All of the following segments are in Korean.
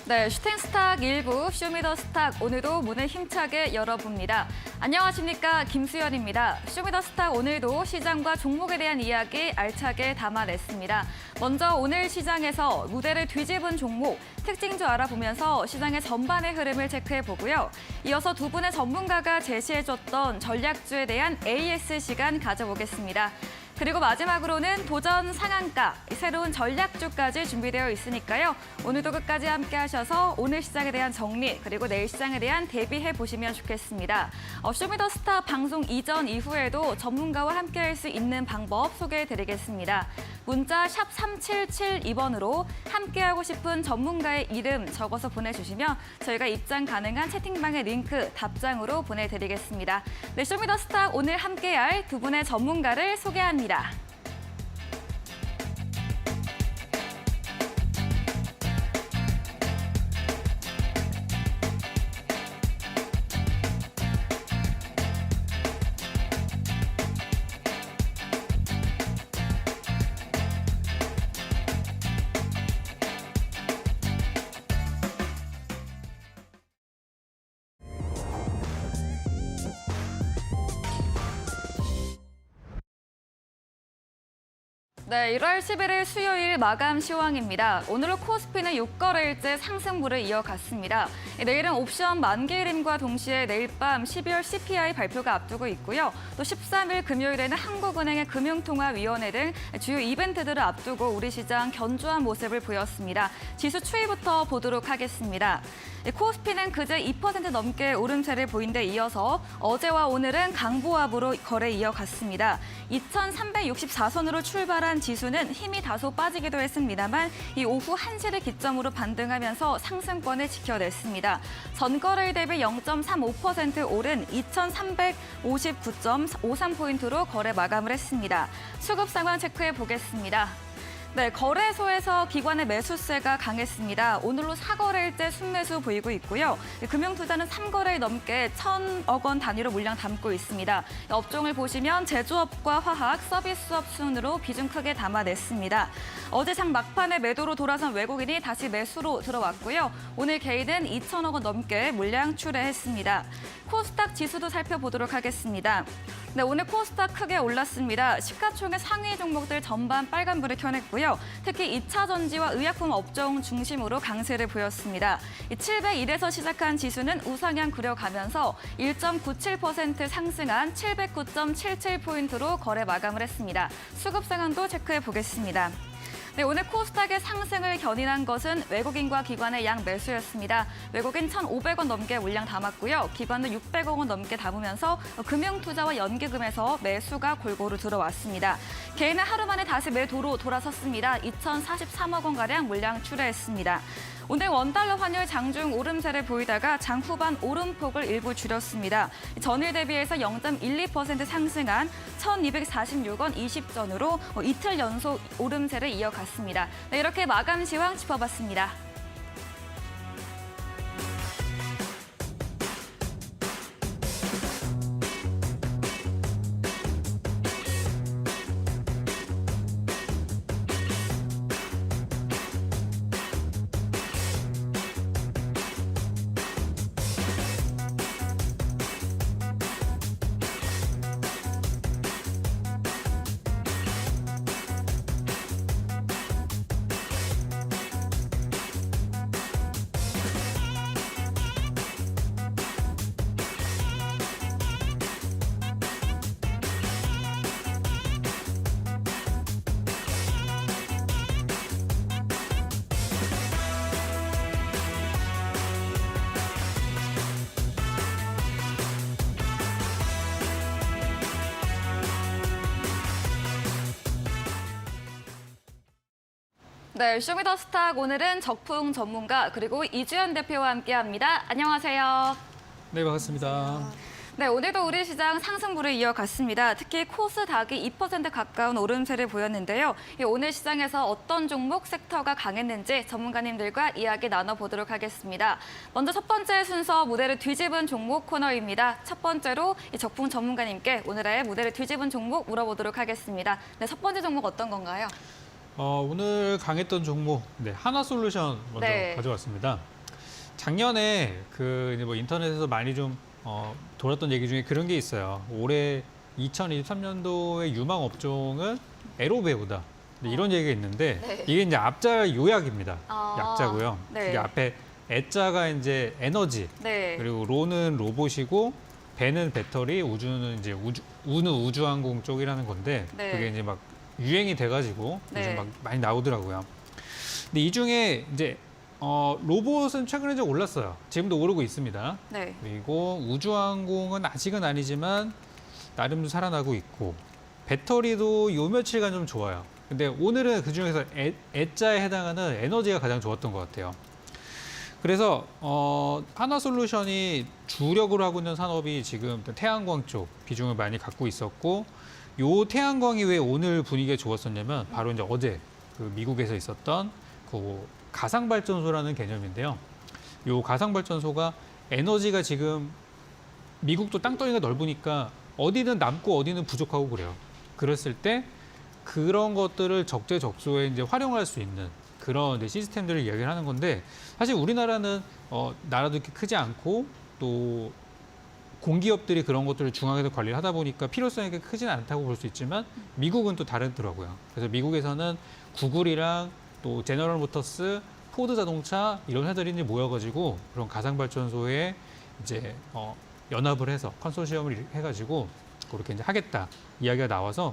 네, 슈팅스탁 1부 쇼미더스탁 오늘도 문을 힘차게 열어봅니다. 안녕하십니까, 김수연입니다. 쇼미더스탁 오늘도 시장과 종목에 대한 이야기 알차게 담아냈습니다. 먼저 오늘 시장에서 무대를 뒤집은 종목, 특징주 알아보면서 시장의 전반의 흐름을 체크해보고요. 이어서 두 분의 전문가가 제시해줬던 전략주에 대한 AS 시간 가져보겠습니다. 그리고 마지막으로는 도전 상한가, 새로운 전략주까지 준비되어 있으니까요. 오늘도 끝까지 함께 하셔서 오늘 시장에 대한 정리, 그리고 내일 시장에 대한 대비해 보시면 좋겠습니다. 쇼미더스타 방송 이전 이후에도 전문가와 함께 할 수 있는 방법 소개해 드리겠습니다. 문자 샵 3772번으로 함께하고 싶은 전문가의 이름 적어서 보내주시면 저희가 입장 가능한 채팅방의 링크 답장으로 보내드리겠습니다. 네, 쇼미더스타 오늘 함께할 두 분의 전문가를 소개합니다. 네, 1월 11일 수요일 마감 시황입니다. 오늘로 코스피는 6거래일째 상승물을 이어갔습니다. 내일은 옵션 만기일임과 동시에 내일 밤 12월 CPI 발표가 앞두고 있고요. 또 13일 금요일에는 한국은행의 금융통화위원회 등 주요 이벤트들을 앞두고 우리 시장 견조한 모습을 보였습니다. 지수 추이부터 보도록 하겠습니다. 코스피는 그제 2% 넘게 오름세를 보인 데 이어서 어제와 오늘은 강보합으로 거래 이어갔습니다. 2,364선으로 출발한 지수는 힘이 다소 빠지기도 했습니다만 이 오후 1시를 기점으로 반등하면서 상승권을 지켜냈습니다. 전거래일 대비 0.35% 오른 2,359.53포인트로 거래 마감을 했습니다. 수급 상황 체크해 보겠습니다. 네, 거래소에서 기관의 매수세가 강했습니다. 오늘로 4거래일째 순매수 보이고 있고요. 금융투자는 3거래일 넘게 1,000억 원 단위로 물량 담고 있습니다. 업종을 보시면 제조업과 화학, 서비스업 순으로 비중 크게 담아냈습니다. 어제 장 막판에 매도로 돌아선 외국인이 다시 매수로 들어왔고요. 오늘 개인은 2,000억 원 넘게 물량 출회했습니다. 코스닥 지수도 살펴보도록 하겠습니다. 네, 오늘 코스닥 크게 올랐습니다. 시가총액 상위 종목들 전반 빨간불을 켜냈고요. 특히 2차 전지와 의약품 업종 중심으로 강세를 보였습니다. 701에서 시작한 지수는 우상향 그려가면서 1.97% 상승한 709.77포인트로 거래 마감을 했습니다. 수급 상황도 체크해 보겠습니다. 네, 오늘 코스닥의 상승을 견인한 것은 외국인과 기관의 양 매수였습니다. 외국인 1,500원 넘게 물량 담았고요. 기관은 600억 원 넘게 담으면서 금융투자와 연기금에서 매수가 골고루 들어왔습니다. 개인은 하루 만에 다시 매도로 돌아섰습니다. 2,043억 원가량 물량 출회했습니다. 오늘 원달러 환율 장중 오름세를 보이다가 장 후반 오름폭을 일부 줄였습니다. 전일 대비해서 0.12% 상승한 1,246원 20전으로 이틀 연속 오름세를 이어갔습니다. 네, 이렇게 마감 시황 짚어봤습니다. 네, 쇼미더스탁 오늘은 적풍 전문가 그리고 이주연 대표와 함께합니다. 안녕하세요. 네, 반갑습니다. 네, 오늘도 우리 시장 상승물을 이어갔습니다. 특히 코스닥이 2% 가까운 오름세를 보였는데요. 오늘 시장에서 어떤 종목, 섹터가 강했는지 전문가님들과 이야기 나눠보도록 하겠습니다. 먼저 첫 번째 순서 무대를 뒤집은 종목 코너입니다. 첫 번째로 적풍 전문가님께 오늘의 무대를 뒤집은 종목 물어보도록 하겠습니다. 네, 첫 번째 종목 어떤 건가요? 오늘 강했던 종목, 한화솔루션 먼저 가져왔습니다. 작년에 그 이제 뭐 인터넷에서 많이 좀 돌았던 얘기 중에 그런 게 있어요. 올해 2023년도의 유망 업종은 에로배우다. 이런 얘기가 있는데 네. 이게 이제 앞자 요약입니다. 아, 약자고요. 네. 이게 앞에 애자가 이제 에너지, 네. 그리고 로는 로봇이고 배는 배터리, 우주는 이제 우주항공 쪽이라는 건데 네. 그게 이제 막 유행이 돼가지고 네. 요즘 막 많이 나오더라고요. 근데 이 중에 이제 로봇은 최근에 좀 올랐어요. 지금도 오르고 있습니다. 네. 그리고 우주항공은 아직은 아니지만 나름도 살아나고 있고 배터리도 요 며칠간 좀 좋아요. 근데 오늘은 그 중에서 애자에 해당하는 에너지가 가장 좋았던 것 같아요. 그래서 하나솔루션이 주력으로 하고 있는 산업이 지금 태양광 쪽 비중을 많이 갖고 있었고, 요 태양광이 왜 오늘 분위기가 좋았었냐면 바로 이제 어제 그 미국에서 있었던 그 가상발전소라는 개념인데요. 요 가상발전소가 에너지가 지금 미국도 땅덩이가 넓으니까 어디는 남고 어디는 부족하고 그래요. 그랬을 때 그런 것들을 적재적소에 이제 활용할 수 있는 그런 이제 시스템들을 이야기를 하는 건데, 사실 우리나라는 나라도 이렇게 크지 않고 또 공기업들이 그런 것들을 중앙에서 관리를 하다 보니까 필요성이 그렇게 크지는 않다고 볼 수 있지만 미국은 또 다르더라고요. 그래서 미국에서는 구글이랑 또 제너럴 모터스, 포드 자동차 이런 회사들이 이제 모여가지고 그런 가상발전소에 이제 연합을 해서 컨소시엄을 해가지고 그렇게 이제 하겠다 이야기가 나와서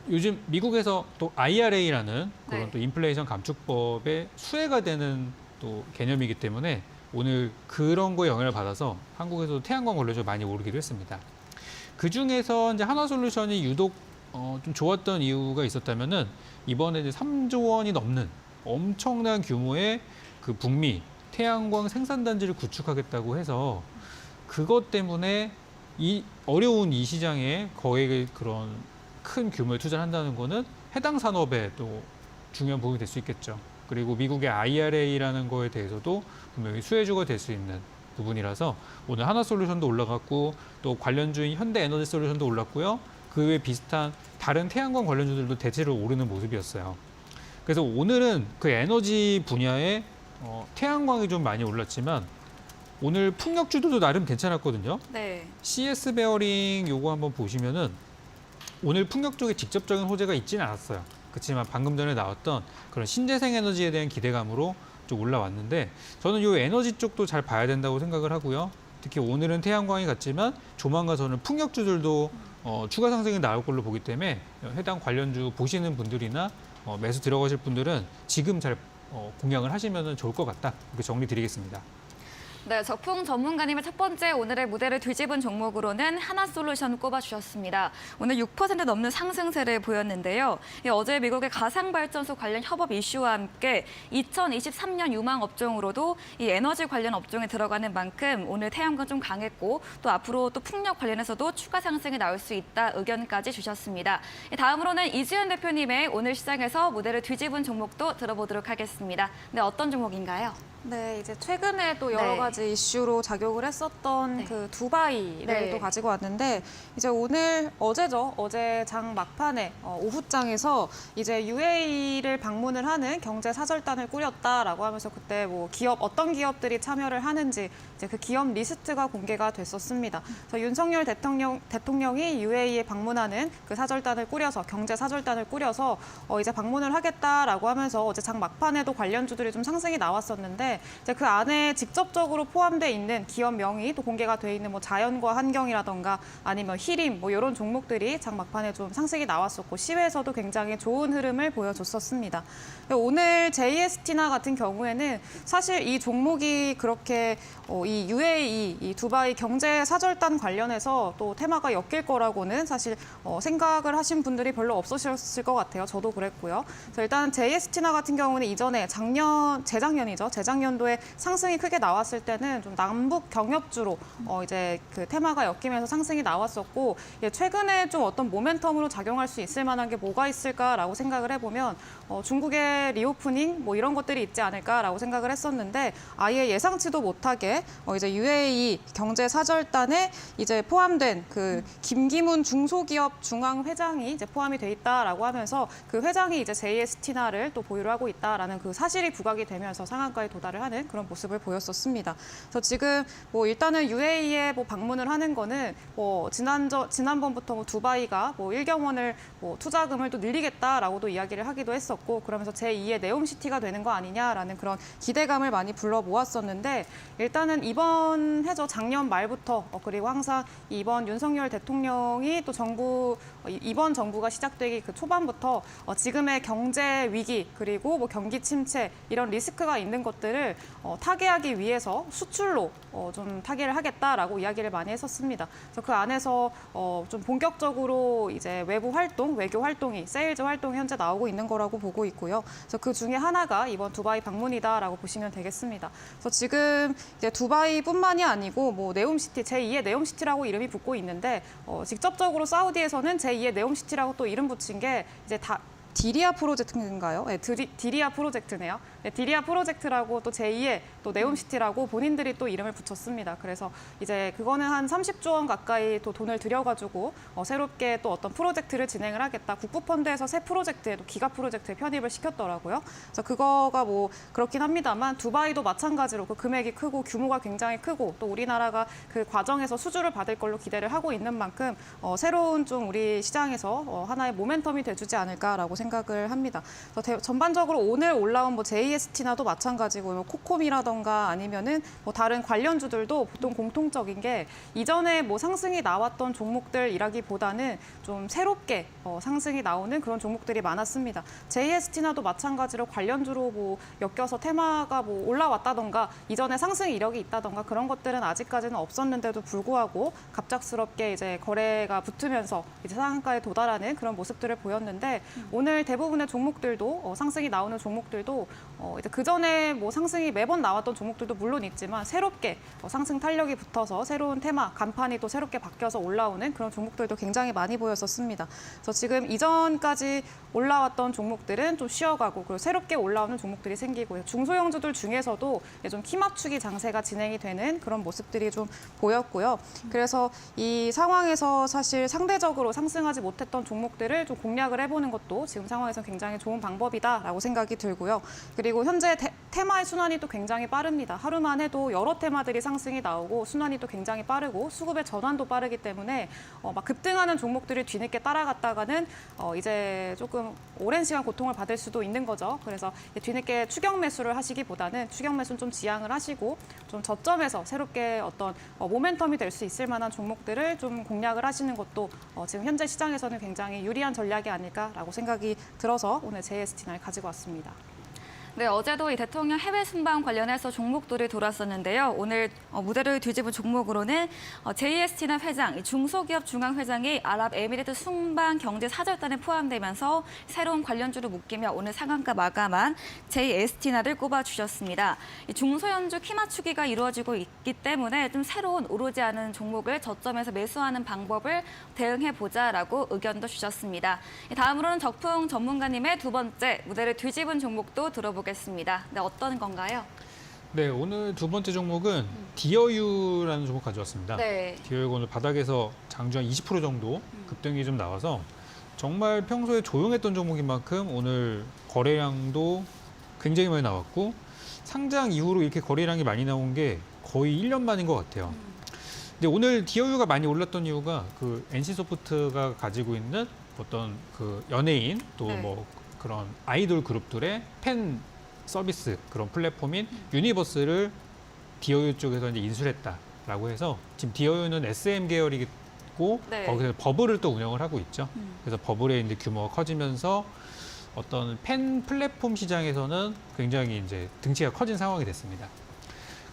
요즘 미국에서 또 IRA라는 그런 네. 또 인플레이션 감축법의 수혜가 되는 또 개념이기 때문에 오늘 그런 거에 영향을 받아서 한국에서도 태양광 관련주가 많이 오르기도 했습니다. 그 중에서 이제 하나솔루션이 유독 좀 좋았던 이유가 있었다면은 이번에 이제 3조 원이 넘는 엄청난 규모의 그 북미 태양광 생산단지를 구축하겠다고 해서 그것 때문에 이 어려운 이 시장에 거액의 그런 큰 규모의 투자를 한다는 거는 해당 산업에 또 중요한 부분이 될 수 있겠죠. 그리고 미국의 IRA라는 거에 대해서도 분명히 수혜주가 될 수 있는 부분이라서 오늘 하나솔루션도 올라갔고 또 관련주인 현대에너지솔루션도 올랐고요. 그 외 비슷한 다른 태양광 관련주들도 대체로 오르는 모습이었어요. 그래서 오늘은 그 에너지 분야에 태양광이 좀 많이 올랐지만 오늘 풍력주들도 나름 괜찮았거든요. 네. CS 베어링 요거 한번 보시면은 오늘 풍력 쪽에 직접적인 호재가 있지는 않았어요. 그렇지만 방금 전에 나왔던 그런 신재생 에너지에 대한 기대감으로 좀 올라왔는데 저는 이 에너지 쪽도 잘 봐야 된다고 생각을 하고요. 특히 오늘은 태양광이 갔지만 조만간 저는 풍력주들도 추가 상승이 나올 걸로 보기 때문에 해당 관련주 보시는 분들이나 매수 들어가실 분들은 지금 잘 공략을 하시면 좋을 것 같다. 이렇게 정리 드리겠습니다. 네, 적풍 전문가님의 첫 번째 오늘의 무대를 뒤집은 종목으로는 하나솔루션 꼽아주셨습니다. 오늘 6% 넘는 상승세를 보였는데요. 어제 미국의 가상발전소 관련 협업 이슈와 함께 2023년 유망 업종으로도 이 에너지 관련 업종에 들어가는 만큼 오늘 태양광 좀 강했고 또 앞으로 또 풍력 관련해서도 추가 상승이 나올 수 있다 의견까지 주셨습니다. 다음으로는 이지은 대표님의 오늘 시장에서 무대를 뒤집은 종목도 들어보도록 하겠습니다. 네, 어떤 종목인가요? 네, 이제 최근에 또 여러 네. 가지 이슈로 작용을 했었던 네. 그 두바이를 네. 또 가지고 왔는데 이제 어제죠. 어제 장 막판에 오후장에서 이제 UAE를 방문을 하는 경제 사절단을 꾸렸다라고 하면서 그때 뭐 어떤 기업들이 참여를 하는지 이제 그 기업 리스트가 공개가 됐었습니다. 그래서 윤석열 대통령이 UAE에 방문하는 그 사절단을 꾸려서 경제 사절단을 꾸려서 이제 방문을 하겠다라고 하면서 어제 장 막판에도 관련주들이 좀 상승이 나왔었는데 이제 그 안에 직접적으로 포함돼 있는 기업 명이 또 공개가 돼 있는 뭐 자연과 환경이라던가 아니면 히림 뭐 이런 종목들이 장 막판에 좀 상승이 나왔었고 시외에서도 굉장히 좋은 흐름을 보여줬었습니다. 오늘 JST나 같은 경우에는 사실 이 종목이 그렇게 이 UAE, 이 두바이 경제 사절단 관련해서 또 테마가 엮일 거라고는 사실 생각을 하신 분들이 별로 없으셨을 것 같아요. 저도 그랬고요. 그래서 일단 JST나 같은 경우는 이전에 재작년도에 상승이 크게 나왔을 때는 좀 남북 경협주로 이제 그 테마가 엮이면서 상승이 나왔었고 최근에 좀 어떤 모멘텀으로 작용할 수 있을 만한 게 뭐가 있을까라고 생각을 해보면 중국의 리오프닝 뭐 이런 것들이 있지 않을까라고 생각을 했었는데 아예 예상치도 못하게 이제 UAE 경제 사절단에 이제 포함된 그 김기문 중소기업 중앙 회장이 이제 포함이 돼 있다라고 하면서 그 회장이 이제 JST나를 또 보유를 하고 있다라는 그 사실이 부각이 되면서 상한가에 도달을 발달을 하는 그런 모습을 보였었습니다. 그래서 지금 뭐 일단은 UAE에 뭐 방문을 하는 거는 뭐 지난번부터 뭐 두바이가 뭐 1경원을 뭐 투자금을 또 늘리겠다라고도 이야기를 하기도 했었고, 그러면서 제2의 네옴시티가 되는 거 아니냐라는 그런 기대감을 많이 불러 모았었는데, 일단은 이번 해죠. 작년 말부터 그리고 항상 이번 윤석열 대통령이 또 이번 정부가 시작되기 그 초반부터 지금의 경제 위기 그리고 뭐 경기 침체 이런 리스크가 있는 것들을 타개하기 위해서 수출로 좀 타개를 하겠다라고 이야기를 많이 했었습니다. 그래서 그 안에서 좀 본격적으로 이제 외부 활동, 외교 활동이, 세일즈 활동이 현재 나오고 있는 거라고 보고 있고요. 그래서 그 중에 하나가 이번 두바이 방문이다라고 보시면 되겠습니다. 그래서 지금 이제 두바이뿐만이 아니고 뭐 네옴시티, 제2의 네옴시티라고 이름이 붙고 있는데, 직접적으로 사우디에서는 제2의 네옴시티라고 또 이름 붙인 게 이제 디리아 프로젝트인가요? 네, 디리아 프로젝트네요. 네, 디리아 프로젝트라고 또 제2의 또 네옴시티라고 본인들이 또 이름을 붙였습니다. 그래서 이제 그거는 한 30조 원 가까이 또 돈을 들여가지고 새롭게 또 어떤 프로젝트를 진행을 하겠다. 국부펀드에서 새 프로젝트에 또 기가 프로젝트에 편입을 시켰더라고요. 그래서 그거가 뭐 그렇긴 합니다만, 두바이도 마찬가지로 그 금액이 크고 규모가 굉장히 크고 또 우리나라가 그 과정에서 수주를 받을 걸로 기대를 하고 있는 만큼 새로운 좀 우리 시장에서 하나의 모멘텀이 돼주지 않을까라고 생각을 합니다. 그래서 전반적으로 오늘 올라온 뭐 JST나도 마찬가지고, 뭐 코콤이라던가 아니면은 뭐 다른 관련주들도 보통 공통적인 게, 이전에 뭐 상승이 나왔던 종목들이라기보다는 좀 새롭게 상승이 나오는 그런 종목들이 많았습니다. JST나도 마찬가지로 관련주로 뭐 엮여서 테마가 뭐 올라왔다던가 이전에 상승 이력이 있다던가 그런 것들은 아직까지는 없었는데도 불구하고 갑작스럽게 이제 거래가 붙으면서 이제 상한가에 도달하는 그런 모습들을 보였는데, 오늘 대부분의 종목들도 상승이 나오는 종목들도 이제 그 전에 뭐 상승이 매번 나왔던 종목들도 물론 있지만, 새롭게 상승 탄력이 붙어서 새로운 테마, 간판이 또 새롭게 바뀌어서 올라오는 그런 종목들도 굉장히 많이 보였었습니다. 그래서 지금 이전까지 올라왔던 종목들은 좀 쉬어가고, 그리고 새롭게 올라오는 종목들이 생기고요. 중소형주들 중에서도 좀 키 맞추기 장세가 진행이 되는 그런 모습들이 좀 보였고요. 그래서 이 상황에서 사실 상대적으로 상승하지 못했던 종목들을 좀 공략을 해보는 것도 지금 상황에서 굉장히 좋은 방법이다라고 생각이 들고요. 그리고 현재 테마의 순환이 또 굉장히 빠릅니다. 하루만 해도 여러 테마들이 상승이 나오고 순환이 또 굉장히 빠르고 수급의 전환도 빠르기 때문에 막 급등하는 종목들을 뒤늦게 따라갔다가는 이제 조금 오랜 시간 고통을 받을 수도 있는 거죠. 그래서 뒤늦게 추격 매수를 하시기보다는 추격 매수는 좀 지양을 하시고, 좀 저점에서 새롭게 어떤 모멘텀이 될 수 있을 만한 종목들을 좀 공략을 하시는 것도 지금 현재 시장에서는 굉장히 유리한 전략이 아닐까라고 생각이 들어서 오늘 JST날 가지고 왔습니다. 네, 어제도 이 대통령 해외 순방 관련해서 종목들이 돌았었는데요. 오늘 무대를 뒤집은 종목으로는 JST나 회장, 중소기업 중앙회장이 아랍에미리트 순방 경제 사절단에 포함되면서 새로운 관련주를 묶이며 오늘 상한가 마감한 JST나를 꼽아주셨습니다. 이 중소형주 키 맞추기가 이루어지고 있기 때문에 좀 새로운 오르지 않은 종목을 저점에서 매수하는 방법을 대응해보자라고 의견도 주셨습니다. 다음으로는 적풍 전문가님의 두 번째 무대를 뒤집은 종목도 들어보겠습니다. 네, 어떤 건가요? 네, 오늘 두 번째 종목은 디어유라는 종목 가져왔습니다. 네. 디어유가 오늘 바닥에서 장주 한 20% 정도 급등이 좀 나와서 정말 평소에 조용했던 종목인 만큼 오늘 거래량도 굉장히 많이 나왔고, 상장 이후로 이렇게 거래량이 많이 나온 게 거의 1년 만인 것 같아요. 근데 오늘 디어유가 많이 올랐던 이유가 그 NC소프트가 가지고 있는 어떤 그 연예인 또 뭐 그런 아이돌 그룹들의 팬 서비스 그런 플랫폼인 유니버스를 디어유 쪽에서 이제 인수했다라고 해서, 지금 디어유는 SM 계열이고 거기서 버블을 또 운영을 하고 있죠. 그래서 버블의 이제 규모가 커지면서 어떤 팬 플랫폼 시장에서는 굉장히 이제 등치가 커진 상황이 됐습니다.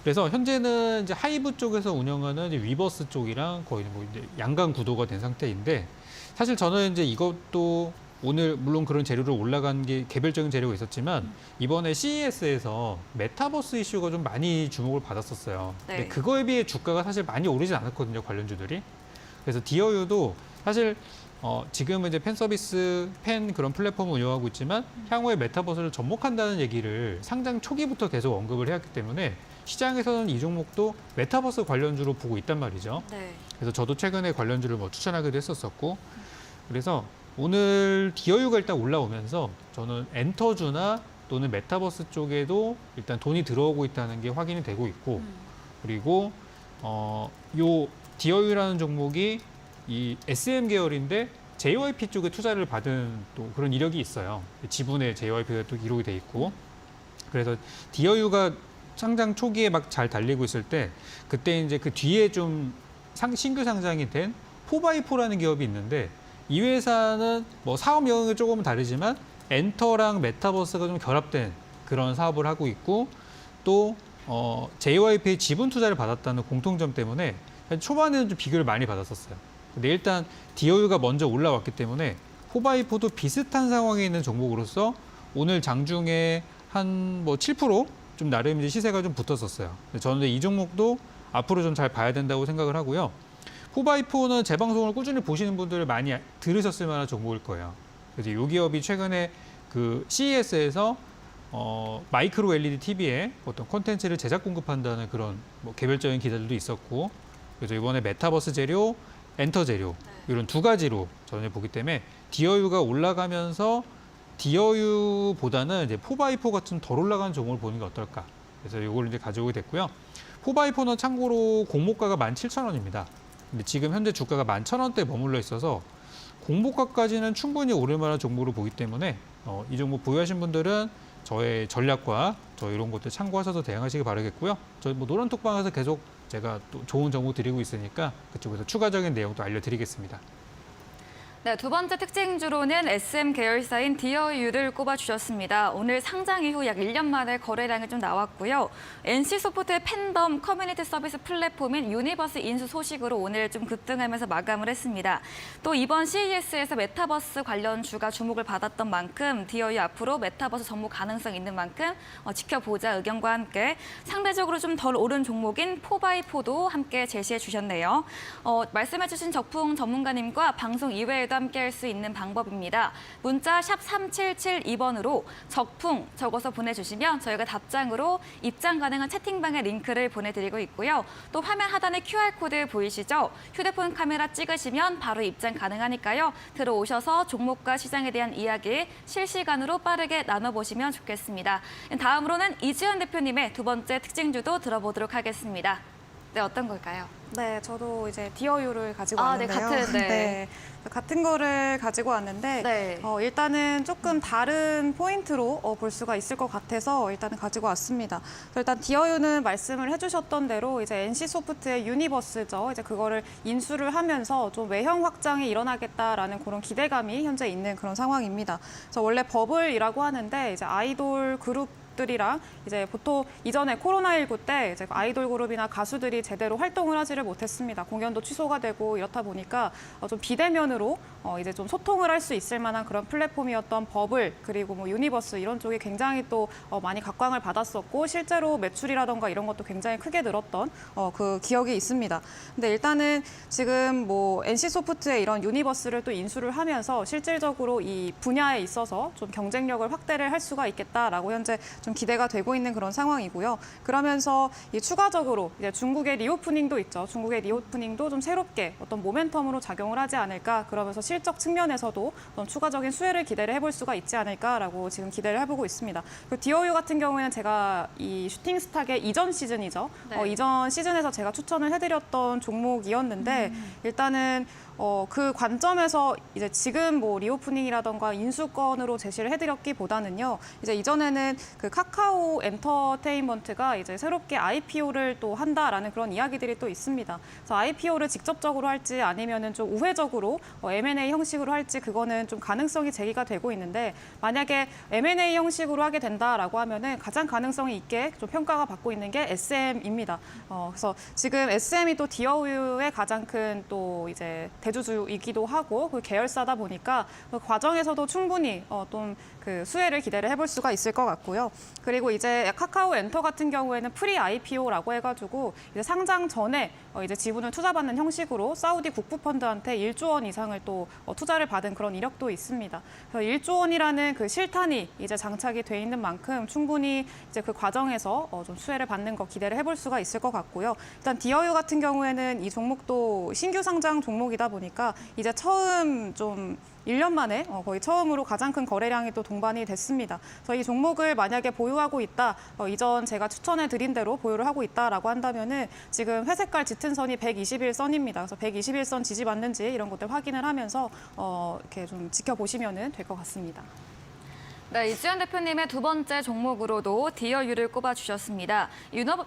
그래서 현재는 이제 하이브 쪽에서 운영하는 이제 위버스 쪽이랑 거의 뭐 이제 양강 구도가 된 상태인데, 사실 저는 이제 이것도 오늘 물론 그런 재료로 올라간 게 개별적인 재료가 있었지만, 이번에 CES에서 메타버스 이슈가 좀 많이 주목을 받았었어요. 근데 그거에 비해 주가가 사실 많이 오르진 않았거든요, 관련주들이. 그래서 디어유도 사실 지금은 이제 팬 서비스, 팬 그런 플랫폼을 운영하고 있지만 향후에 메타버스를 접목한다는 얘기를 상장 초기부터 계속 언급을 해왔기 때문에 시장에서는 이 종목도 메타버스 관련주로 보고 있단 말이죠. 그래서 저도 최근에 관련주를 뭐 추천하기도 했었었고, 그래서 오늘 디어유가 일단 올라오면서 저는 엔터주나 또는 메타버스 쪽에도 일단 돈이 들어오고 있다는 게 확인이 되고 있고 그리고 요 디어유라는 종목이 이 SM 계열인데 JYP 쪽에 투자를 받은 또 그런 이력이 있어요. 지분에 JYP가 또 기록이 돼 있고 그래서 디어유가 상장 초기에 막 잘 달리고 있을 때 그때 이제 그 뒤에 좀 신규 상장이 된 4x4라는 기업이 있는데 이 회사는 뭐 사업 영역이 조금은 다르지만 엔터랑 메타버스가 좀 결합된 그런 사업을 하고 있고 또 JYP의 지분 투자를 받았다는 공통점 때문에 초반에는 좀 비교를 많이 받았었어요. 근데 일단 디어유가 먼저 올라왔기 때문에 4x4도 비슷한 상황에 있는 종목으로서 오늘 장중에 한 뭐 7% 좀 나름 이제 시세가 좀 붙었었어요. 저는 이 종목도 앞으로 좀 잘 봐야 된다고 생각을 하고요. 4x4는 제 방송을 꾸준히 보시는 분들 많이 들으셨을 만한 종목일 거예요. 그래서 이 기업이 최근에 그 CES에서 마이크로 LED TV에 어떤 콘텐츠를 제작 공급한다는 그런 뭐 개별적인 기대들도 있었고 그래서 이번에 메타버스 재료, 엔터 재료 이런 두 가지로 저는 보기 때문에 디어유가 올라가면서 디어유보다는 이제 4x4가 좀 덜 올라가는 종목을 보는 게 어떨까. 그래서 이걸 이제 가져오게 됐고요. 4x4는 참고로 공모가가 17,000원입니다. 근데 지금 현재 주가가 11,000원대에 머물러 있어서 공모가까지는 충분히 오를 만한 종목으로 보기 때문에 이 종목 보유하신 분들은 저의 전략과 저 이런 것들 참고하셔서 대응하시기 바라겠고요. 저희 뭐 노란톡방에서 계속 제가 또 좋은 정보 드리고 있으니까 그쪽에서 추가적인 내용도 알려드리겠습니다. 네, 두 번째 특징주로는 SM 계열사인 디어유를 꼽아주셨습니다. 오늘 상장 이후 약 1년 만에 거래량이 좀 나왔고요. NC소프트의 팬덤 커뮤니티 서비스 플랫폼인 유니버스 인수 소식으로 오늘 좀 급등하면서 마감을 했습니다. 또 이번 CES에서 메타버스 관련 주가 주목을 받았던 만큼 디어유 앞으로 메타버스 접목 가능성 있는 만큼 지켜보자 의견과 함께 상대적으로 좀 덜 오른 종목인 4x4도 함께 제시해 주셨네요. 말씀해 주신 적풍 전문가님과 방송 이외에 함께할 수 있는 방법입니다. 문자 샵 3772번으로 적풍 적어서 보내주시면 저희가 답장으로 입장 가능한 채팅방에 링크를 보내드리고 있고요. 또 화면 하단에 QR코드 보이시죠? 휴대폰 카메라 찍으시면 바로 입장 가능하니까요. 들어오셔서 종목과 시장에 대한 이야기 실시간으로 빠르게 나눠보시면 좋겠습니다. 다음으로는 이지연 대표님의 두 번째 특징주도 들어보도록 하겠습니다. 네, 어떤 걸까요? 네, 저도 이제 디어유를 가지고 아, 네, 왔는데요. 네. 같은 거를 가지고 왔는데 네. 일단은 조금 다른 포인트로 볼 수가 있을 것 같아서 일단은 가지고 왔습니다. 일단 디어유는 말씀을 해주셨던 대로 이제 NC소프트의 유니버스죠. 이제 그거를 인수를 하면서 좀 외형 확장이 일어나겠다라는 그런 기대감이 현재 있는 그런 상황입니다. 그래서 원래 버블이라고 하는데 이제 아이돌 그룹 들이랑 이제 보통 이전에 코로나19 때 이제 아이돌 그룹이나 가수들이 제대로 활동을 하지를 못했습니다. 공연도 취소가 되고 이렇다 보니까 좀 비대면으로 이제 좀 소통을 할 수 있을 만한 그런 플랫폼이었던 버블 그리고 뭐 유니버스 이런 쪽이 굉장히 또 많이 각광을 받았었고 실제로 매출이라던가 이런 것도 굉장히 크게 늘었던 그 기억이 있습니다. 근데 일단은 지금 뭐 NC소프트의 이런 유니버스를 또 인수를 하면서 실질적으로 이 분야에 있어서 좀 경쟁력을 확대를 할 수가 있겠다라고 현재 좀 기대가 되고 있는 그런 상황이고요. 그러면서 추가적으로 이제 중국의 리오프닝도 있죠. 중국의 리오프닝도 좀 새롭게 어떤 모멘텀으로 작용을 하지 않을까. 그러면서 실적 측면에서도 좀 추가적인 수혜를 기대를 해볼 수가 있지 않을까라고 지금 기대를 해보고 있습니다. 그 디어유 같은 경우에는 제가 이 슈팅스탁의 이전 시즌이죠. 네. 이전 시즌에서 제가 추천을 해드렸던 종목이었는데 일단은 그 관점에서 이제 지금 뭐 리오프닝이라던가 인수권으로 제시를 해드렸기보다는요. 이제 이전에는 그 카카오 엔터테인먼트가 이제 새롭게 IPO를 또 한다라는 그런 이야기들이 또 있습니다. 그래서 IPO를 직접적으로 할지 아니면은 좀 우회적으로 M&A 형식으로 할지 그거는 좀 가능성이 제기가 되고 있는데 만약에 M&A 형식으로 하게 된다라고 하면은 가장 가능성이 있게 좀 평가가 받고 있는 게 SM입니다. 그래서 지금 SM이 또 디어유의 가장 큰 또 이제 대주주이기도 하고 그 계열사다 보니까 그 과정에서도 충분히 좀 그 수혜를 기대를 해볼 수가 있을 것 같고요. 그리고 이제 카카오 엔터 같은 경우에는 프리 IPO라고 해가지고 이제 상장 전에 이제 지분을 투자받는 형식으로 사우디 국부펀드한테 1조 원 이상을 또 투자를 받은 그런 이력도 있습니다. 그래서 1조 원이라는 그 실탄이 이제 장착이 돼 있는 만큼 충분히 이제 그 과정에서 좀 수혜를 받는 거 기대를 해볼 수가 있을 것 같고요. 일단 디어유 같은 경우에는 이 종목도 신규 상장 종목이다 보니까 이제 처음 좀 1년 만에 거의 처음으로 가장 큰 거래량이 또 동반이 됐습니다. 그래서 이 종목을 만약에 보유하고 있다, 이전 제가 추천해 드린 대로 보유를 하고 있다라고 한다면은 지금 회색깔 짙은 선이 121선입니다. 그래서 121선 지지 받는지 이런 것들 확인을 하면서 이렇게 좀 지켜보시면 될 것 같습니다. 네, 이주연 대표님의 두 번째 종목으로도 디어유를 꼽아주셨습니다.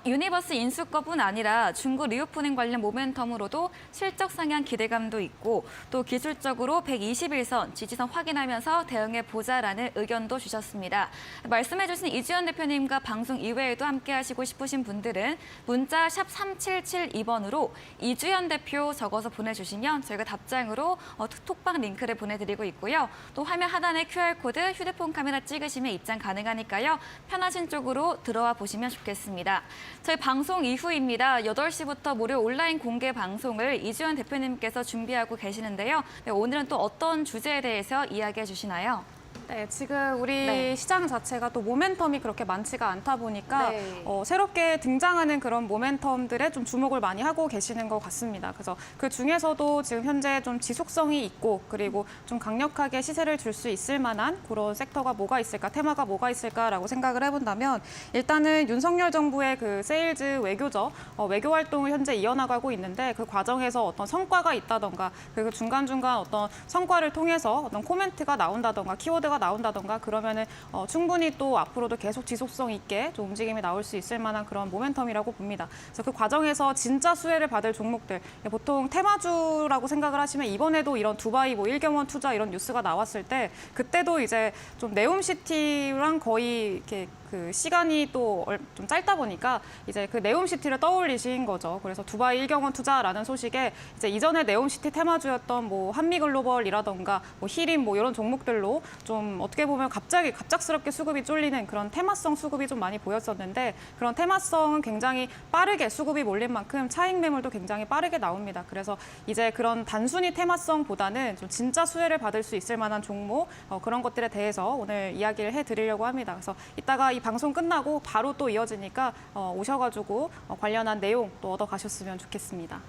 유니버스 인수거뿐 아니라 중국 리오프닝 관련 모멘텀으로도 실적 상향 기대감도 있고 또 기술적으로 121선 지지선 확인하면서 대응해보자라는 의견도 주셨습니다. 말씀해주신 이주연 대표님과 방송 이외에도 함께하시고 싶으신 분들은 문자 샵 3772번으로 이주연 대표 적어서 보내주시면 저희가 답장으로 톡방 링크를 보내드리고 있고요. 또 화면 하단에 QR코드, 휴대폰 카메라 찍으시면 입장 가능하니까요. 편하신 쪽으로 들어와 보시면 좋겠습니다. 저희 방송 이후입니다. 8시부터 무료 온라인 공개 방송을 이주연 대표님께서 준비하고 계시는데요. 네, 오늘은 또 어떤 주제에 대해서 이야기해 주시나요? 네, 지금 우리 네. 시장 자체가 또 모멘텀이 그렇게 많지가 않다 보니까 네. 새롭게 등장하는 그런 모멘텀들에 좀 주목을 많이 하고 계시는 것 같습니다. 그래서 그 중에서도 지금 현재 좀 지속성이 있고 그리고 좀 강력하게 시세를 줄 수 있을 만한 그런 섹터가 뭐가 있을까, 테마가 뭐가 있을까라고 생각을 해본다면 일단은 윤석열 정부의 그 세일즈 외교죠. 외교 활동을 현재 이어나가고 있는데 그 과정에서 어떤 성과가 있다던가 그리고 중간중간 어떤 성과를 통해서 어떤 코멘트가 나온다던가 키워드가 나온다던가 그러면은 충분히 또 앞으로도 계속 지속성 있게 좀 움직임이 나올 수 있을 만한 그런 모멘텀이라고 봅니다. 그래서 그 과정에서 진짜 수혜를 받을 종목들 보통 테마주라고 생각을 하시면 이번에도 이런 두바이 뭐 일경원 투자 이런 뉴스가 나왔을 때 그때도 이제 좀 네옴시티랑 거의 이렇게 그 시간이 또 좀 짧다 보니까 이제 그 네옴시티를 떠올리신 거죠. 그래서 두바이 일경원 투자라는 소식에 이제 이전에 네옴시티 테마주였던 뭐 한미글로벌이라던가 뭐 히림 뭐 이런 종목들로 좀 어떻게 보면 갑작스럽게 수급이 쫄리는 그런 테마성 수급이 좀 많이 보였었는데 그런 테마성은 굉장히 빠르게 수급이 몰린 만큼 차익 매물도 굉장히 빠르게 나옵니다. 그래서 이제 그런 단순히 테마성보다는 좀 진짜 수혜를 받을 수 있을 만한 종목 그런 것들에 대해서 오늘 이야기를 해드리려고 합니다. 그래서 이따가 이 방송 끝나고 바로 또 이어지니까 오셔가지고 관련한 내용 또 얻어가셨으면 좋겠습니다.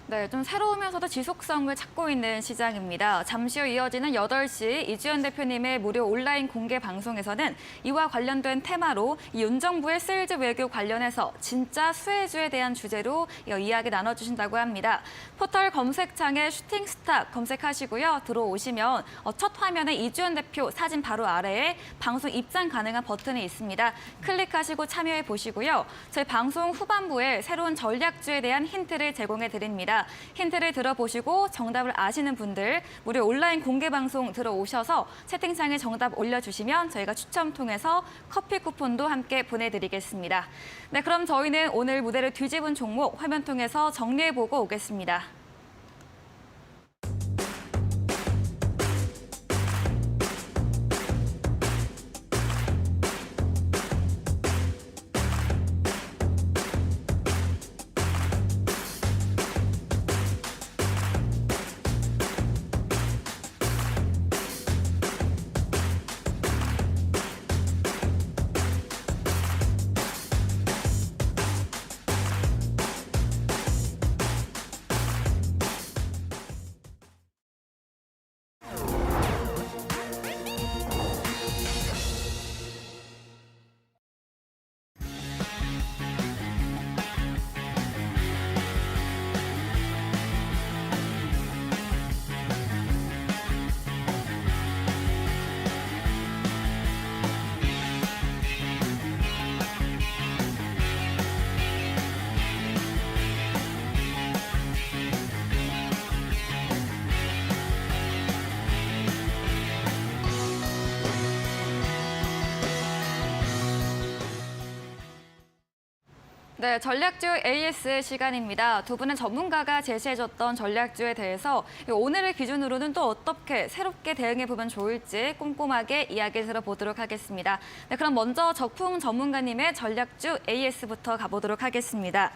네, 좀 새로우면서도 지속성을 찾고 있는 시장입니다. 잠시 후 이어지는 8시 이주연 대표님의 무료 온라인 공개 방송에서는 이와 관련된 테마로 윤 정부의 세일즈 외교 관련해서 진짜 수혜주에 대한 주제로 이야기 나눠주신다고 합니다. 포털 검색창에 슈팅스타 검색하시고요. 들어오시면 첫 화면에 이주연 대표 사진 바로 아래에 방송 입장 가능한 버튼이 있습니다. 클릭하시고 참여해 보시고요. 저희 방송 후반부에 새로운 전략주에 대한 힌트를 제공해 드립니다. 힌트를 들어보시고 정답을 아시는 분들 무료 온라인 공개 방송 들어오셔서 채팅창에 정답 올려주시면 저희가 추첨 통해서 커피 쿠폰도 함께 보내드리겠습니다. 네, 그럼 저희는 오늘 무대를 뒤집은 종목 화면 통해서 정리해보고 오겠습니다. 네, 전략주 AS 시간입니다. 두 분은 전문가가 제시해줬던 전략주에 대해서 오늘을 기준으로는 또 어떻게 새롭게 대응해보면 좋을지 꼼꼼하게 이야기 들어보도록 하겠습니다. 네, 그럼 먼저 적풍 전문가님의 전략주 AS부터 가보도록 하겠습니다.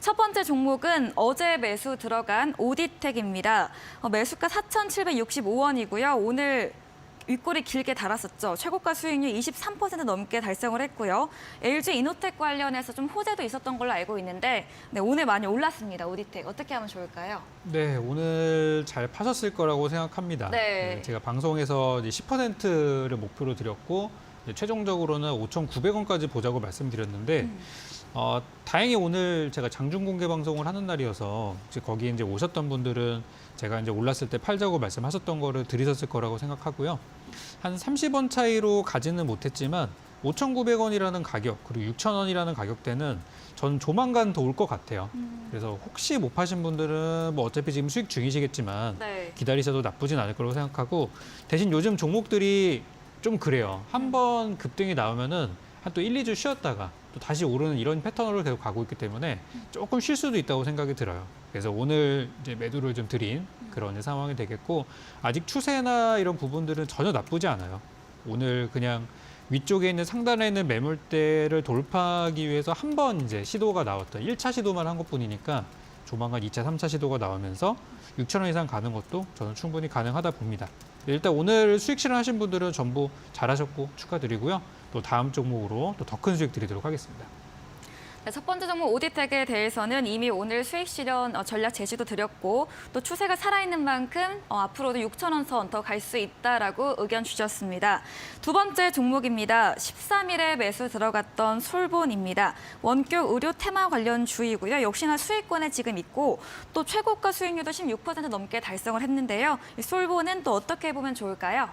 첫 번째 종목은 어제 매수 들어간 오디텍입니다. 매수가 4,765원이고요. 오늘 윗골이 길게 달았었죠. 최고가 수익률 23% 넘게 달성을 했고요. LG 이노텍 관련해서 좀 호재도 있었던 걸로 알고 있는데 네, 오늘 많이 올랐습니다. 오디텍 어떻게 하면 좋을까요? 네, 오늘 잘 파셨을 거라고 생각합니다. 네. 제가 방송에서 이제 10%를 목표로 드렸고 이제 최종적으로는 5,900원까지 보자고 말씀드렸는데 다행히 오늘 제가 장중 공개 방송을 하는 날이어서 이제 거기 이제 오셨던 분들은 제가 이제 올랐을 때 팔자고 말씀하셨던 거를 들으셨을 거라고 생각하고요. 한 30원 차이로 가지는 못했지만 5,900원이라는 가격 그리고 6,000원이라는 가격대는 저는 조만간 더 올 것 같아요. 그래서 혹시 못 파신 분들은 뭐 어차피 지금 수익 중이시겠지만 네. 기다리셔도 나쁘진 않을 거라고 생각하고 대신 요즘 종목들이 좀 그래요. 한 번 급등이 나오면은 한 또 1, 2주 쉬었다가 또 다시 오르는 이런 패턴으로 계속 가고 있기 때문에 조금 쉴 수도 있다고 생각이 들어요. 그래서 오늘 이제 매도를 좀 드린 그런 상황이 되겠고 아직 추세나 이런 부분들은 전혀 나쁘지 않아요. 오늘 그냥 위쪽에 있는 상단에 있는 매물대를 돌파하기 위해서 한 번 이제 시도가 나왔던 1차 시도만 한 것뿐이니까 조만간 2차, 3차 시도가 나오면서 6,000원 이상 가는 것도 저는 충분히 가능하다 봅니다. 일단 오늘 수익 실현하신 분들은 전부 잘하셨고 축하드리고요. 또 다음 종목으로 또 더 큰 수익 드리도록 하겠습니다. 네, 첫 번째 종목 오디텍에 대해서는 이미 오늘 수익 실현 전략 제시도 드렸고 또 추세가 살아있는 만큼 앞으로도 6,000원 선 더 갈 수 있다라고 의견 주셨습니다. 두 번째 종목입니다. 13일에 매수 들어갔던 솔본입니다. 원격 의료 테마 관련 주이고요. 역시나 수익권에 지금 있고 또 최고가 수익률도 16% 넘게 달성을 했는데요. 이 솔본은 또 어떻게 보면 좋을까요?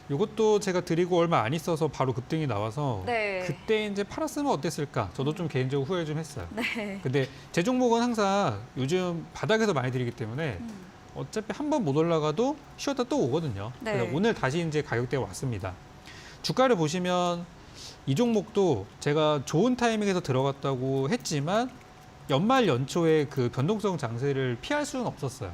이것도 제가 드리고 얼마 안 있어서 바로 급등이 나와서 네. 그때 이제 팔았으면 어땠을까? 저도 좀 개인적으로 후회 좀 했어요. 네. 근데 제 종목은 항상 요즘 바닥에서 많이 드리기 때문에 어차피 한 번 못 올라가도 쉬었다 또 오거든요. 네. 그래서 오늘 다시 이제 가격대가 왔습니다. 주가를 보시면 이 종목도 제가 좋은 타이밍에서 들어갔다고 했지만 연말 연초에 그 변동성 장세를 피할 수는 없었어요.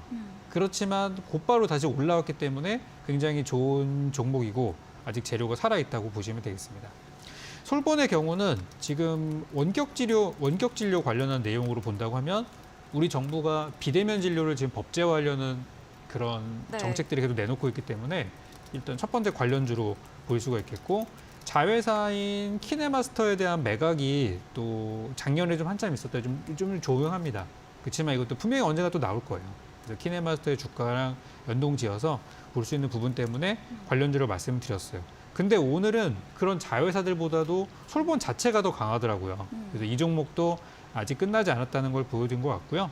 그렇지만 곧바로 다시 올라왔기 때문에 굉장히 좋은 종목이고 아직 재료가 살아있다고 보시면 되겠습니다. 솔본의 경우는 지금 원격 진료 관련한 내용으로 본다고 하면 우리 정부가 비대면 진료를 지금 법제화하려는 그런 네. 정책들이 계속 내놓고 있기 때문에 일단 첫 번째 관련주로 볼 수가 있겠고 자회사인 키네마스터에 대한 매각이 또 작년에 좀 한참 있었다. 좀 조용합니다. 그렇지만 이것도 분명히 언젠가 또 나올 거예요. 그래서 키네마스터의 주가랑 연동지어서 볼 수 있는 부분 때문에 관련주로 말씀드렸어요. 근데 오늘은 그런 자회사들보다도 솔본 자체가 더 강하더라고요. 그래서 이 종목도 아직 끝나지 않았다는 걸 보여준 것 같고요.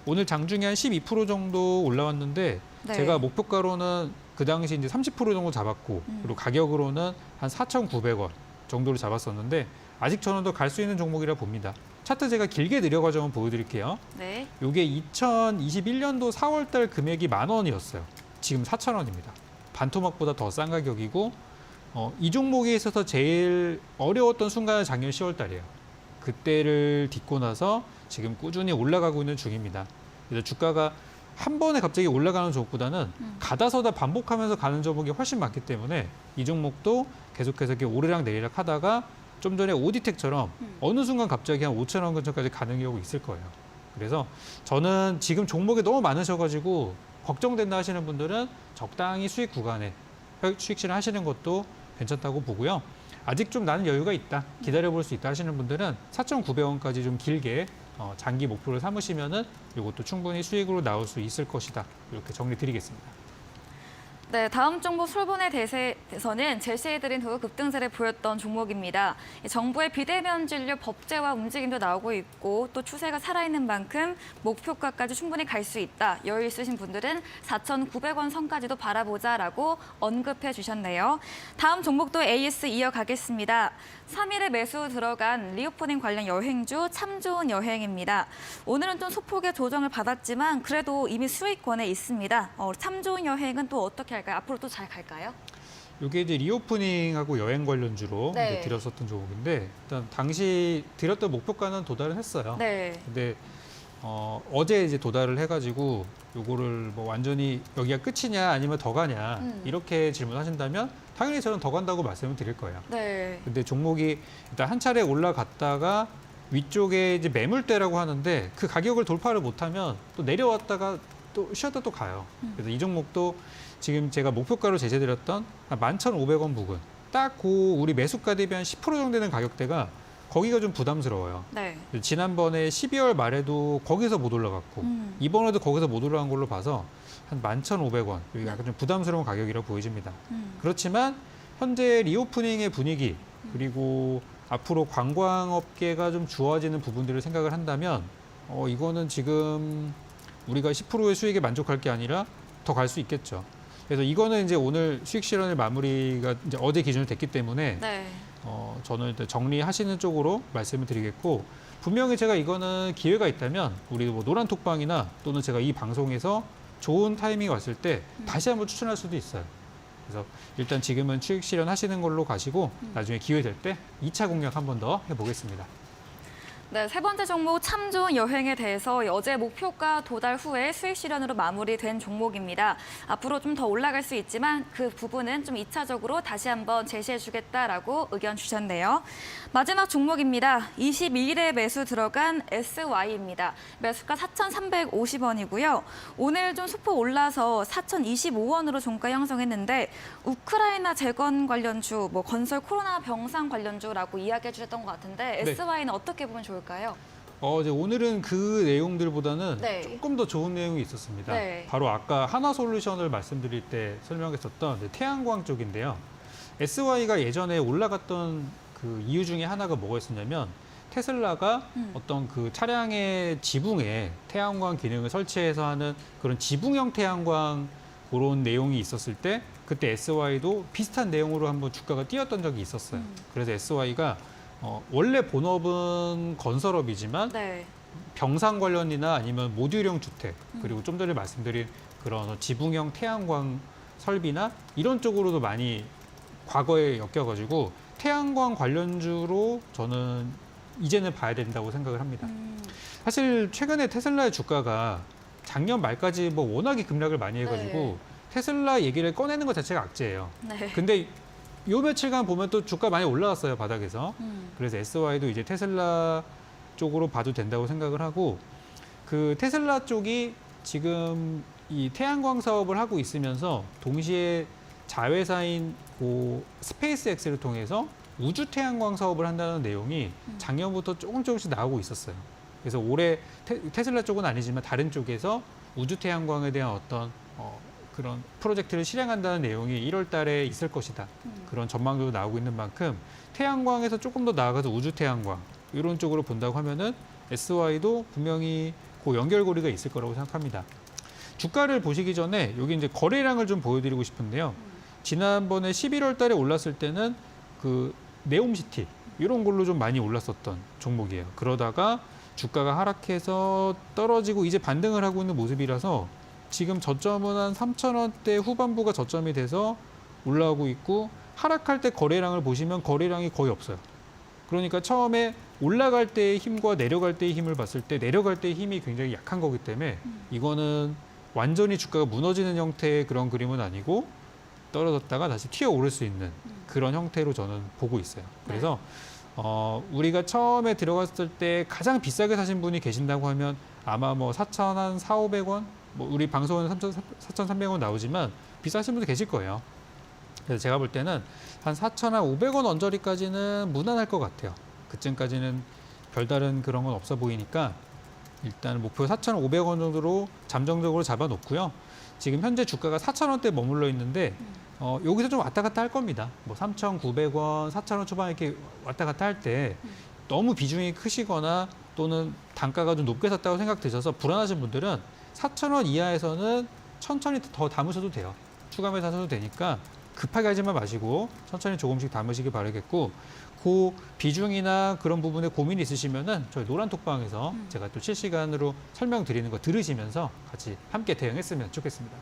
오늘 장중에 한 12% 정도 올라왔는데 네. 제가 목표가로는 그 당시 이제 30% 정도 잡았고 그리고 가격으로는 한 4,900원 정도로 잡았었는데 아직 저는 더 갈 수 있는 종목이라 봅니다. 차트 제가 길게 내려가서 한번 보여드릴게요. 네. 이게 2021년도 4월달 금액이 10,000원이었어요. 지금 4,000원입니다. 반토막보다 더 싼 가격이고 이 종목에 있어서 제일 어려웠던 순간은 작년 10월달이에요. 그때를 딛고 나서 지금 꾸준히 올라가고 있는 중입니다. 그래서 주가가 한 번에 갑자기 올라가는 종목보다는 가다서다 반복하면서 가는 종목이 훨씬 많기 때문에 이 종목도 계속해서 이렇게 오르락 내리락 하다가 좀 전에 오디텍처럼 어느 순간 갑자기 한 5,000원 근처까지 가는 경우가 있을 거예요. 그래서 저는 지금 종목이 너무 많으셔가지고 걱정된다 하시는 분들은 적당히 수익 구간에 수익 실현 하시는 것도 괜찮다고 보고요. 아직 좀 나는 여유가 있다, 기다려볼 수 있다 하시는 분들은 4,900원까지 좀 길게 장기 목표를 삼으시면은 이것도 충분히 수익으로 나올 수 있을 것이다. 이렇게 정리 드리겠습니다. 네, 다음 종목 솔본에 대해서는 제시해드린 후 급등세를 보였던 종목입니다. 정부의 비대면 진료 법제화 움직임도 나오고 있고 또 추세가 살아있는 만큼 목표가까지 충분히 갈 수 있다. 여유 있으신 분들은 4,900원 선까지도 바라보자라고 언급해 주셨네요. 다음 종목도 AS 이어가겠습니다. 3일에 매수 들어간 리오프닝 관련 여행주 참 좋은 여행입니다. 오늘은 좀 소폭의 조정을 받았지만 그래도 이미 수익권에 있습니다. 참 좋은 여행은 또 어떻게 할까요? 앞으로 또 잘 갈까요? 이게 이제 리오프닝하고 여행 관련주로 네. 이제 드렸었던 종목인데 일단 당시 드렸던 목표가는 도달을 했어요. 네. 근데 어제 이제 도달을 해가지고 요거를 뭐 완전히 여기가 끝이냐 아니면 더 가냐 이렇게 질문하신다면 당연히 저는 더 간다고 말씀을 드릴 거예요. 네. 근데 종목이 일단 한 차례 올라갔다가 위쪽에 이제 매물대라고 하는데 그 가격을 돌파를 못하면 또 내려왔다가 또 쉬었다 또 가요. 그래서 이 종목도 지금 제가 목표가로 제시해드렸던 11,500원 부근, 딱 그 우리 매수가 대비 한 10% 정도 되는 가격대가 거기가 좀 부담스러워요. 네. 지난번에 12월 말에도 거기서 못 올라갔고 이번에도 거기서 못 올라간 걸로 봐서 한 11,500원, 여기 약간 좀 부담스러운 가격이라고 보여집니다. 그렇지만 현재 리오프닝의 분위기 그리고 앞으로 관광업계가 좀 주어지는 부분들을 생각을 한다면 이거는 지금 우리가 10%의 수익에 만족할 게 아니라 더 갈 수 있겠죠. 그래서 이거는 이제 오늘 수익 실현의 마무리가 이제 어제 기준으로 됐기 때문에 네. 저는 일단 정리하시는 쪽으로 말씀을 드리겠고, 분명히 제가 이거는 기회가 있다면 우리 뭐 노란톡방이나 또는 제가 이 방송에서 좋은 타이밍이 왔을 때 다시 한번 추천할 수도 있어요. 그래서 일단 지금은 수익 실현하시는 걸로 가시고 나중에 기회 될 때 2차 공략 한 번 더 해보겠습니다. 네, 세 번째 종목 참 좋은 여행에 대해서 어제 목표가 도달 후에 수익 실현으로 마무리된 종목입니다. 앞으로 좀 더 올라갈 수 있지만 그 부분은 좀 2차적으로 다시 한번 제시해주겠다라고 의견 주셨네요. 마지막 종목입니다. 21일에 매수 들어간 SY입니다. 매수가 4,350원이고요. 오늘 좀 소폭 올라서 4,025원으로 종가 형성했는데 우크라이나 재건 관련주, 뭐 건설 코로나 병상 관련주라고 이야기해 주셨던 것 같은데 네. SY는 어떻게 보면 좋을까요? 이제 오늘은 그 내용들보다는 네. 조금 더 좋은 내용이 있었습니다. 네. 바로 아까 하나솔루션을 말씀드릴 때 설명했었던 태양광 쪽인데요. SY가 예전에 올라갔던 그 이유 중에 하나가 뭐였었냐면 테슬라가 어떤 그 차량의 지붕에 태양광 기능을 설치해서 하는 그런 지붕형 태양광 그런 내용이 있었을 때 그때 SY도 비슷한 내용으로 한번 주가가 뛰었던 적이 있었어요. 그래서 SY가 원래 본업은 건설업이지만 네. 병상 관련이나 아니면 모듈형 주택 그리고 좀 전에 말씀드린 그런 지붕형 태양광 설비나 이런 쪽으로도 많이 과거에 엮여가지고 태양광 관련주로 저는 이제는 봐야 된다고 생각을 합니다. 사실 최근에 테슬라의 주가가 작년 말까지 뭐 워낙에 급락을 많이 해가지고 네. 테슬라 얘기를 꺼내는 것 자체가 악재예요. 네. 근데 요 며칠간 보면 또 주가 많이 올라왔어요, 바닥에서. 그래서 SY도 이제 테슬라 쪽으로 봐도 된다고 생각을 하고, 그 테슬라 쪽이 지금 이 태양광 사업을 하고 있으면서 동시에 자회사인 그 스페이스X를 통해서 우주 태양광 사업을 한다는 내용이 작년부터 조금씩 나오고 있었어요. 그래서 올해 테슬라 쪽은 아니지만 다른 쪽에서 우주 태양광에 대한 어떤 그런 프로젝트를 실행한다는 내용이 1월 달에 있을 것이다. 그런 전망도 나오고 있는 만큼 태양광에서 조금 더 나아가서 우주 태양광 이런 쪽으로 본다고 하면은 SY도 분명히 그 연결고리가 있을 거라고 생각합니다. 주가를 보시기 전에 여기 이제 거래량을 좀 보여드리고 싶은데요. 지난번에 11월 달에 올랐을 때는 그 네옴시티 이런 걸로 좀 많이 올랐었던 종목이에요. 그러다가 주가가 하락해서 떨어지고 이제 반등을 하고 있는 모습이라서 지금 저점은 한 3,000원대 후반부가 저점이 돼서 올라오고 있고 하락할 때 거래량을 보시면 거래량이 거의 없어요. 그러니까 처음에 올라갈 때의 힘과 내려갈 때의 힘을 봤을 때 내려갈 때의 힘이 굉장히 약한 거기 때문에 이거는 완전히 주가가 무너지는 형태의 그런 그림은 아니고 떨어졌다가 다시 튀어오를 수 있는 그런 형태로 저는 보고 있어요. 그래서 우리가 처음에 들어갔을 때 가장 비싸게 사신 분이 계신다고 하면 아마 뭐 4,400~500원 뭐 우리 방송은 4,300원 나오지만 비싸신 분도 계실 거예요. 그래서 제가 볼 때는 한 4,500원 언저리까지는 무난할 것 같아요. 그쯤까지는 별다른 그런 건 없어 보이니까 일단 목표 4,500원 정도로 잠정적으로 잡아놓고요. 지금 현재 주가가 4,000원대 머물러 있는데 여기서 좀 왔다 갔다 할 겁니다. 뭐 3,900원, 4,000원 초반 이렇게 왔다 갔다 할 때 너무 비중이 크시거나 또는 단가가 좀 높게 샀다고 생각되셔서 불안하신 분들은 4,000원 이하에서는 천천히 더 담으셔도 돼요. 추가 매수하셔도 되니까 급하게 하지만 마시고 천천히 조금씩 담으시기 바라겠고 그 비중이나 그런 부분에 고민이 있으시면은 저희 노란톡방에서 제가 또 실시간으로 설명드리는 거 들으시면서 같이 함께 대응했으면 좋겠습니다.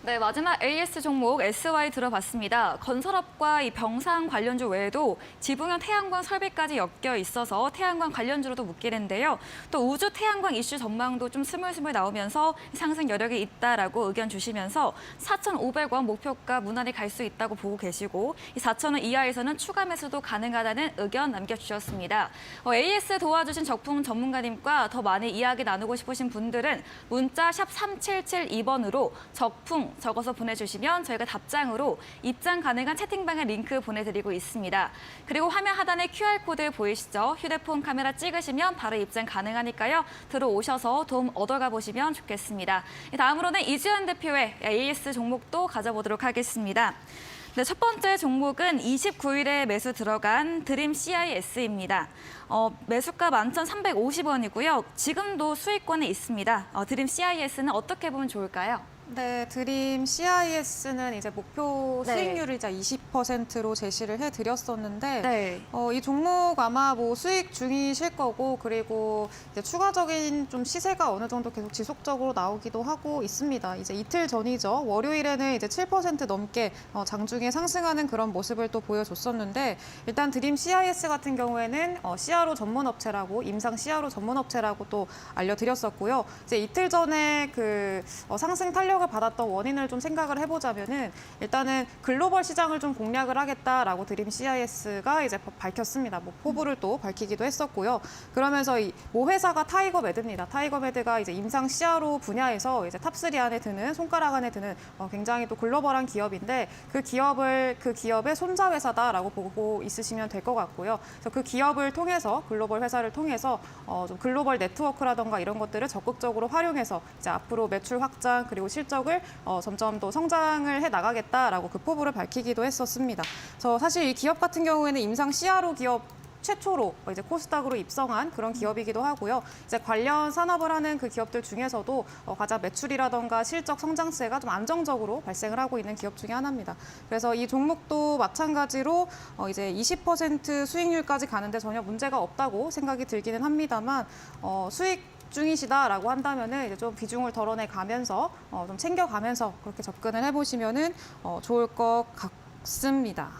네, 마지막 AS 종목 SY 들어봤습니다. 건설업과 이 병상 관련주 외에도 지붕형 태양광 설비까지 엮여 있어서 태양광 관련주로도 묶이는데요. 또 우주 태양광 이슈 전망도 좀 스물스물 나오면서 상승 여력이 있다라고 의견 주시면서 4,500원 목표가 무난히 갈 수 있다고 보고 계시고 이 4,000원 이하에서는 추가 매수도 가능하다는 의견 남겨주셨습니다. AS 도와주신 적풍 전문가님과 더 많이 이야기 나누고 싶으신 분들은 문자 샵 3772번으로 적풍 적어서 보내주시면 저희가 답장으로 입장 가능한 채팅방에 링크 보내드리고 있습니다. 그리고 화면 하단에 QR코드 보이시죠? 휴대폰 카메라 찍으시면 바로 입장 가능하니까요. 들어오셔서 도움 얻어가 보시면 좋겠습니다. 다음으로는 이주연 대표의 AS 종목도 가져보도록 하겠습니다. 네, 첫 번째 종목은 29일에 매수 들어간 드림 CIS입니다. 매수가 11,350원이고요. 지금도 수익권에 있습니다. 드림 CIS는 어떻게 보면 좋을까요? 네, 드림 CIS는 이제 목표 네. 수익률을 이제 20%로 제시를 해드렸었는데, 네. 이 종목 아마 뭐 수익 중이실 거고, 그리고 이제 추가적인 좀 시세가 어느 정도 계속 지속적으로 나오기도 하고 있습니다. 이제 이틀 전이죠. 월요일에는 이제 7% 넘게 장중에 상승하는 그런 모습을 또 보여줬었는데, 일단 드림 CIS 같은 경우에는 CRO 전문 업체라고, 임상 CRO 전문 업체라고 또 알려드렸었고요. 이제 이틀 전에 그 상승 탄력을 받았던 원인을 좀 생각을 해보자면은 일단은 글로벌 시장을 좀 공략을 하겠다라고 드림 CIS가 이제 밝혔습니다. 뭐 포부를 또 밝히기도 했었고요. 그러면서 모 회사가 타이거메드입니다. 타이거메드가 이제 임상 CRO 분야에서 이제 탑3 안에 드는 손가락 안에 드는 굉장히 또 글로벌한 기업인데 그 기업의 손자 회사다라고 보고 있으시면 될 것 같고요. 그래서 그 기업을 통해서 글로벌 회사를 통해서 좀 글로벌 네트워크라던가 이런 것들을 적극적으로 활용해서 이제 앞으로 매출 확장 그리고 실적을 점점 더 성장을 해 나가겠다라고 그 포부를 밝히기도 했었습니다. 그래서 사실 이 기업 같은 경우에는 임상 CRO 기업 최초로 이제 코스닥으로 입성한 그런 기업이기도 하고요. 이제 관련 산업을 하는 그 기업들 중에서도 가장 매출이라던가 실적 성장세가 좀 안정적으로 발생을 하고 있는 기업 중에 하나입니다. 그래서 이 종목도 마찬가지로 이제 20% 수익률까지 가는데 전혀 문제가 없다고 생각이 들기는 합니다만 수익 중이시다라고 한다면은 이제 좀 비중을 덜어내 가면서 좀 챙겨가면서 그렇게 접근을 해보시면은 좋을 것 같습니다.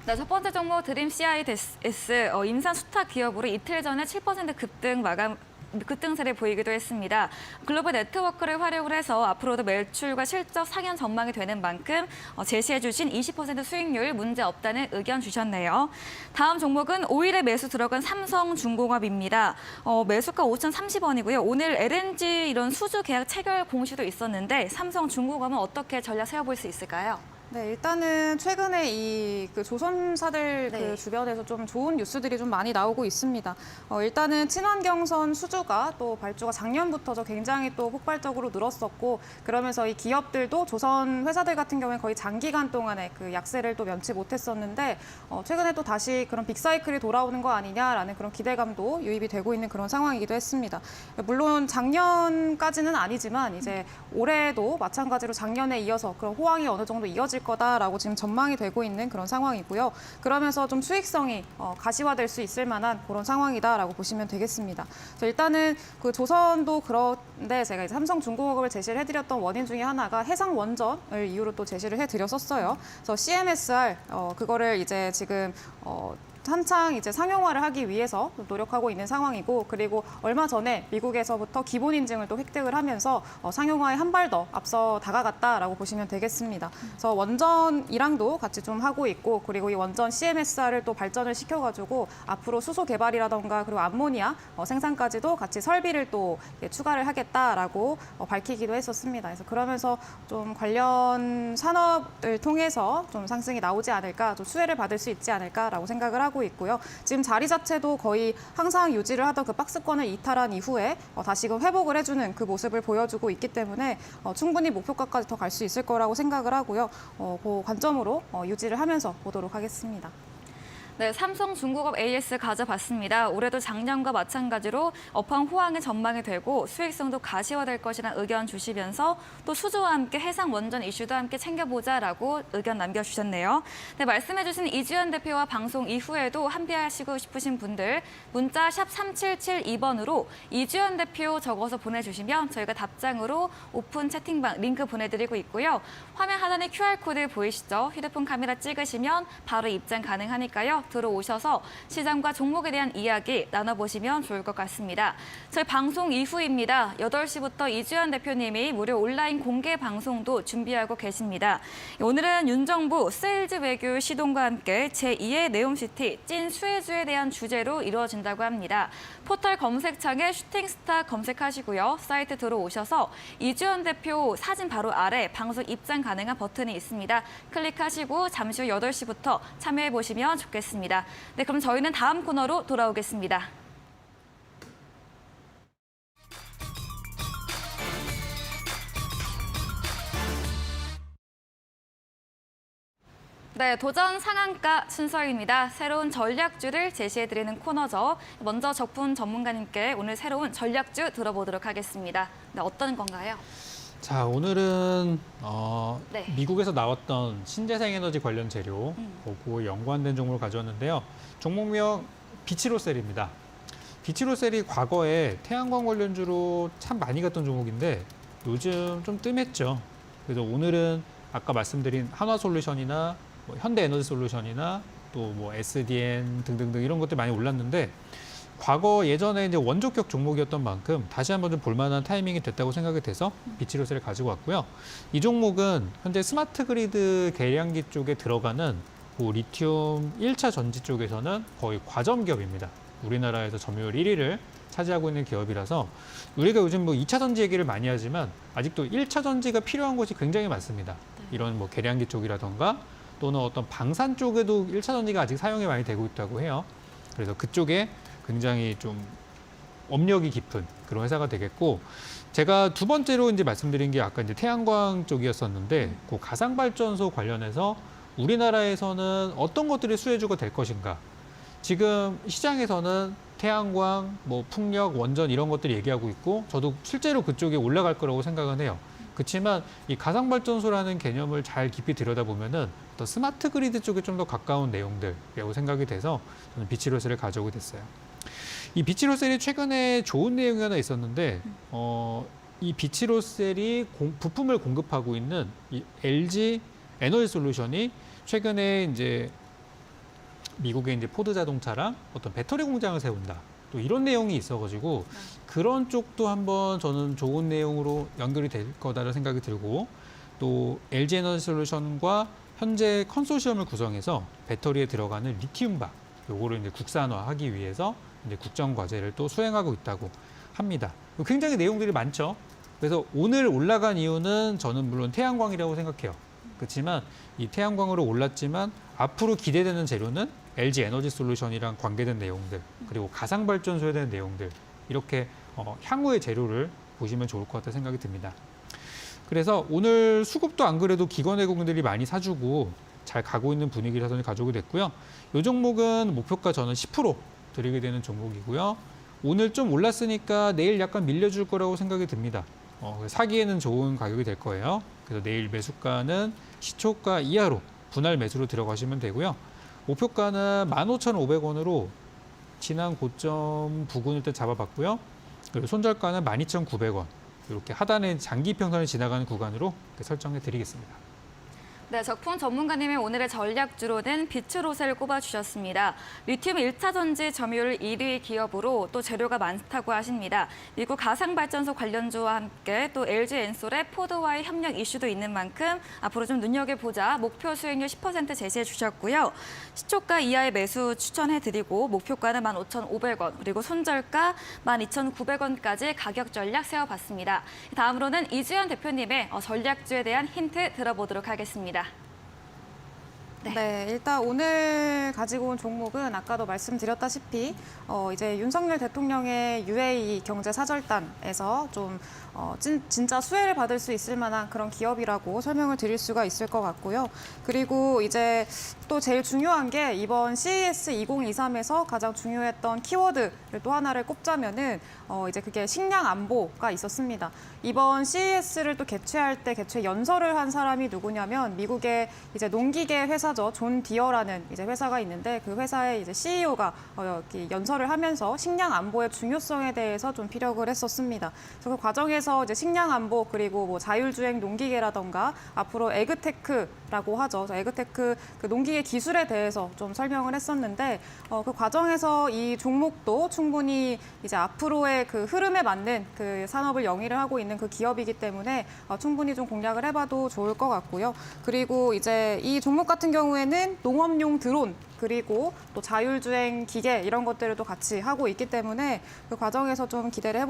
네, 첫 번째 종목 드림 CIS 인산 수탁 기업으로 이틀 전에 7% 급등세를 보이기도 했습니다. 글로벌 네트워크를 활용을 해서 앞으로도 매출과 실적 상향 전망이 되는 만큼 제시해 주신 20% 수익률 문제 없다는 의견 주셨네요. 다음 종목은 5일에 매수 들어간 삼성중공업입니다. 매수가 5,030원이고요. 오늘 LNG 이런 수주 계약 체결 공시도 있었는데 삼성중공업은 어떻게 전략 세워볼 수 있을까요? 네, 일단은 최근에 그 조선사들 네. 그 주변에서 좀 좋은 뉴스들이 좀 많이 나오고 있습니다. 일단은 친환경선 수주가 또 발주가 작년부터 굉장히 또 폭발적으로 늘었었고 그러면서 이 기업들도 조선 회사들 같은 경우에 거의 장기간 동안에 그 약세를 또 면치 못했었는데 최근에 또 다시 그런 빅사이클이 돌아오는 거 아니냐라는 그런 기대감도 유입이 되고 있는 그런 상황이기도 했습니다. 물론 작년까지는 아니지만 이제 올해도 마찬가지로 작년에 이어서 그런 호황이 어느 정도 이어질 거다라고 지금 전망이 되고 있는 그런 상황이고요. 그러면서 좀 수익성이 가시화될 수 있을 만한 그런 상황이다라고 보시면 되겠습니다. 일단은 그 조선도 그런데 제가 이제 삼성중공업을 제시를 해드렸던 원인 중에 하나가 해상 원전을 이유로 또 제시를 해드렸었어요. 그래서 CMSR 그거를 이제 지금 한창 이제 상용화를 하기 위해서 노력하고 있는 상황이고 그리고 얼마 전에 미국에서부터 기본 인증을 또 획득을 하면서 상용화에 한 발 더 앞서 다가갔다라고 보시면 되겠습니다. 그래서 원전이랑도 같이 좀 하고 있고 그리고 이 원전 CMSR을 또 발전을 시켜가지고 앞으로 수소 개발이라던가 그리고 암모니아 생산까지도 같이 설비를 또 추가를 하겠다라고 밝히기도 했었습니다. 그래서 그러면서 좀 관련 산업을 통해서 좀 상승이 나오지 않을까, 좀 수혜를 받을 수 있지 않을까라고 생각을 하고 있고요. 지금 자리 자체도 거의 항상 유지를 하던 그 박스권을 이탈한 이후에 다시금 회복을 해주는 그 모습을 보여주고 있기 때문에 충분히 목표가까지 더 갈 수 있을 거라고 생각을 하고요. 그 관점으로 유지를 하면서 보도록 하겠습니다. 네, 삼성중공업 AS 가져봤습니다. 올해도 작년과 마찬가지로 업황 호황의 전망이 되고 수익성도 가시화될 것이라는 의견 주시면서 또 수조와 함께 해상 원전 이슈도 함께 챙겨보자라고 의견 남겨주셨네요. 네, 말씀해주신 이주연 대표와 방송 이후에도 함께하시고 싶으신 분들 문자 샵 3772번으로 이주연 대표 적어서 보내주시면 저희가 답장으로 오픈 채팅방 링크 보내드리고 있고요. 화면 하단에 QR코드 보이시죠? 휴대폰 카메라 찍으시면 바로 입장 가능하니까요. 들어오셔서 시장과 종목에 대한 이야기 나눠보시면 좋을 것 같습니다. 저희 방송 이후입니다. 8시부터 이주연 대표님이 무료 온라인 공개 방송도 준비하고 계십니다. 오늘은 윤정부 세일즈 외교 시동과 함께 제2의 네옴시티 찐 수혜주에 대한 주제로 이루어진다고 합니다. 포털 검색창에 슈팅스타 검색하시고요. 사이트 들어오셔서 이주연 대표 사진 바로 아래 방송 입장 가능한 버튼이 있습니다. 클릭하시고 잠시 후 8시부터 참여해보시면 좋겠습니다. 네, 그럼 저희는 다음 코너로 돌아오겠습니다. 네, 도전 상한가 순서입니다. 새로운 전략주를 제시해드리는 코너죠. 먼저 적분 전문가님께 오늘 새로운 전략주 들어보도록 하겠습니다. 네, 어떤 건가요? 자, 오늘은 네. 미국에서 나왔던 신재생 에너지 관련 재료 보고 연관된 종목을 가져왔는데요. 종목명 비치로셀입니다. 비치로셀이 과거에 태양광 관련주로 참 많이 갔던 종목인데 요즘 좀 뜸했죠. 그래서 오늘은 아까 말씀드린 한화솔루션이나 뭐 현대에너지솔루션이나 또 뭐 SDN 등등등 이런 것들 많이 올랐는데 과거 예전에 이제 원조격 종목이었던 만큼 다시 한번 좀 볼만한 타이밍이 됐다고 생각이 돼서 비치로셀을 가지고 왔고요. 이 종목은 현재 스마트 그리드 계량기 쪽에 들어가는 그 리튬 1차 전지 쪽에서는 거의 과점 기업입니다. 우리나라에서 점유율 1위를 차지하고 있는 기업이라서 우리가 요즘 뭐 2차 전지 얘기를 많이 하지만 아직도 1차 전지가 필요한 곳이 굉장히 많습니다. 이런 뭐 계량기 쪽이라던가 또는 어떤 방산 쪽에도 1차 전지가 아직 사용이 많이 되고 있다고 해요. 그래서 그쪽에 굉장히 좀 업력이 깊은 그런 회사가 되겠고, 제가 두 번째로 이제 말씀드린 게 아까 이제 태양광 쪽이었었는데 그 가상발전소 관련해서 우리나라에서는 어떤 것들이 수혜주가 될 것인가. 지금 시장에서는 태양광, 뭐 풍력, 원전 이런 것들 얘기하고 있고 저도 실제로 그쪽에 올라갈 거라고 생각은 해요. 그렇지만 이 가상발전소라는 개념을 잘 깊이 들여다보면은 더 스마트 그리드 쪽에 좀 더 가까운 내용들이라고 생각이 돼서 저는 비치로셀을 가져오게 됐어요. 이 비치로셀이 최근에 좋은 내용이 하나 있었는데 이 비치로셀이 부품을 공급하고 있는 이 LG 에너지솔루션이 최근에 이제 미국의 이제 포드 자동차랑 어떤 배터리 공장을 세운다. 또 이런 내용이 있어가지고 그런 쪽도 한번 저는 좋은 내용으로 연결이 될 거다라는 생각이 들고, 또 LG 에너지솔루션과 현재 컨소시엄을 구성해서 배터리에 들어가는 리튬박 요거를 이제 국산화하기 위해서 이제 국정 과제를 또 수행하고 있다고 합니다. 굉장히 내용들이 많죠. 그래서 오늘 올라간 이유는 저는 물론 태양광이라고 생각해요. 그렇지만 이 태양광으로 올랐지만 앞으로 기대되는 재료는 LG 에너지 솔루션이랑 관계된 내용들, 그리고 가상발전소에 대한 내용들, 이렇게 향후의 재료를 보시면 좋을 것 같다 생각이 듭니다. 그래서 오늘 수급도 안 그래도 기관외국인들이 많이 사주고 잘 가고 있는 분위기라서 가져오게 됐고요. 이 종목은 목표가 저는 10% 드리게 되는 종목이고요. 오늘 좀 올랐으니까 내일 약간 밀려줄 거라고 생각이 듭니다. 사기에는 좋은 가격이 될 거예요. 그래서 내일 매수가는 시초가 이하로 분할 매수로 들어가시면 되고요. 목표가는 15,500원으로 지난 고점 부근일 때 잡아봤고요. 그리고 손절가는 12,900원. 이렇게 하단에 장기 평선이 지나가는 구간으로 설정해 드리겠습니다. 네, 적풍 전문가님의 오늘의 전략주로는 비츠로셀을 꼽아주셨습니다. 리튬 1차 전지 점유율 1위 기업으로 또 재료가 많다고 하십니다. 미국 가상발전소 관련주와 함께 또 LG 엔솔의 포드와의 협력 이슈도 있는 만큼 앞으로 좀 눈여겨보자 목표 수익률 10% 제시해 주셨고요. 시초가 이하의 매수 추천해드리고 목표가는 15,500원 그리고 손절가 12,900원까지 가격 전략 세워봤습니다. 다음으로는 이주연 대표님의 전략주에 대한 힌트 들어보도록 하겠습니다. 네, 일단 오늘 가지고 온 종목은 아까도 말씀드렸다시피 이제 윤석열 대통령의 UAE 경제 사절단에서 좀 진짜 수혜를 받을 수 있을 만한 그런 기업이라고 설명을 드릴 수가 있을 것 같고요. 그리고 이제 또 제일 중요한 게 이번 CES 2023에서 가장 중요했던 키워드를 또 하나를 꼽자면은 이제 그게 식량 안보가 있었습니다. 이번 CES를 또 개최할 때 개최 연설을 한 사람이 누구냐면 미국의 이제 농기계 회사죠. 존 디어라는 이제 회사가 있는데 그 회사의 이제 CEO가 연설을 하면서 식량 안보의 중요성에 대해서 좀 피력을 했었습니다. 그래서 그 과정에서 이제 식량 안보 그리고 뭐 자율주행 농기계라던가 앞으로 에그테크라고 하죠. 에그테크 그 농기계 기술에 대해서 좀 설명을 했었는데 그 과정에서 이 종목도 충분히 이제 앞으로의 그 흐름에 맞는 그 산업을 영위를 하고 있는 그 기업이기 때문에 충분히 좀 공략을 해봐도 좋을 것 같고요. 그리고 이제 이 종목 같은 경우에는 농업용 드론 그리고 또 자율주행 기계 이런 것들을 또 같이 하고 있기 때문에 그 과정에서 좀 기대를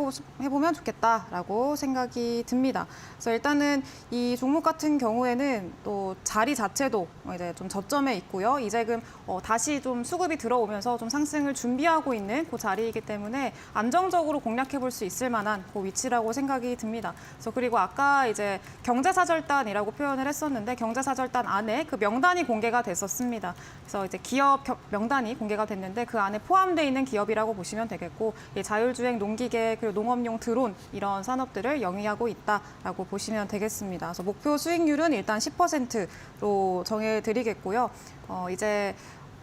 해보면 좋겠다라고 생각이 듭니다. 그래서 일단은 이 종목 같은 경우에는 또 자리 자체도 이제 좀 저점에 있고요. 이제금 다시 좀 수급이 들어오면서 좀 상승을 준비하고 있는 그 자리이기 때문에 안정적으로 공략해볼 수 있을 만한 그 위치라고 생각이 듭니다. 그래서 그리고 아까 이제 경제사절단이라고 표현을 했었는데 경제사절단 안에 그 명단이 공개가 됐었습니다. 그래서 이제 기업 명단이 공개가 됐는데 그 안에 포함되어 있는 기업이라고 보시면 되겠고 자율주행 농기계 그리고 농업용 드론 이런 산업들을 영위하고 있다라고 보시면 되겠습니다. 그래서 목표 수익률은 일단 10%로 정해드리겠고요. 이제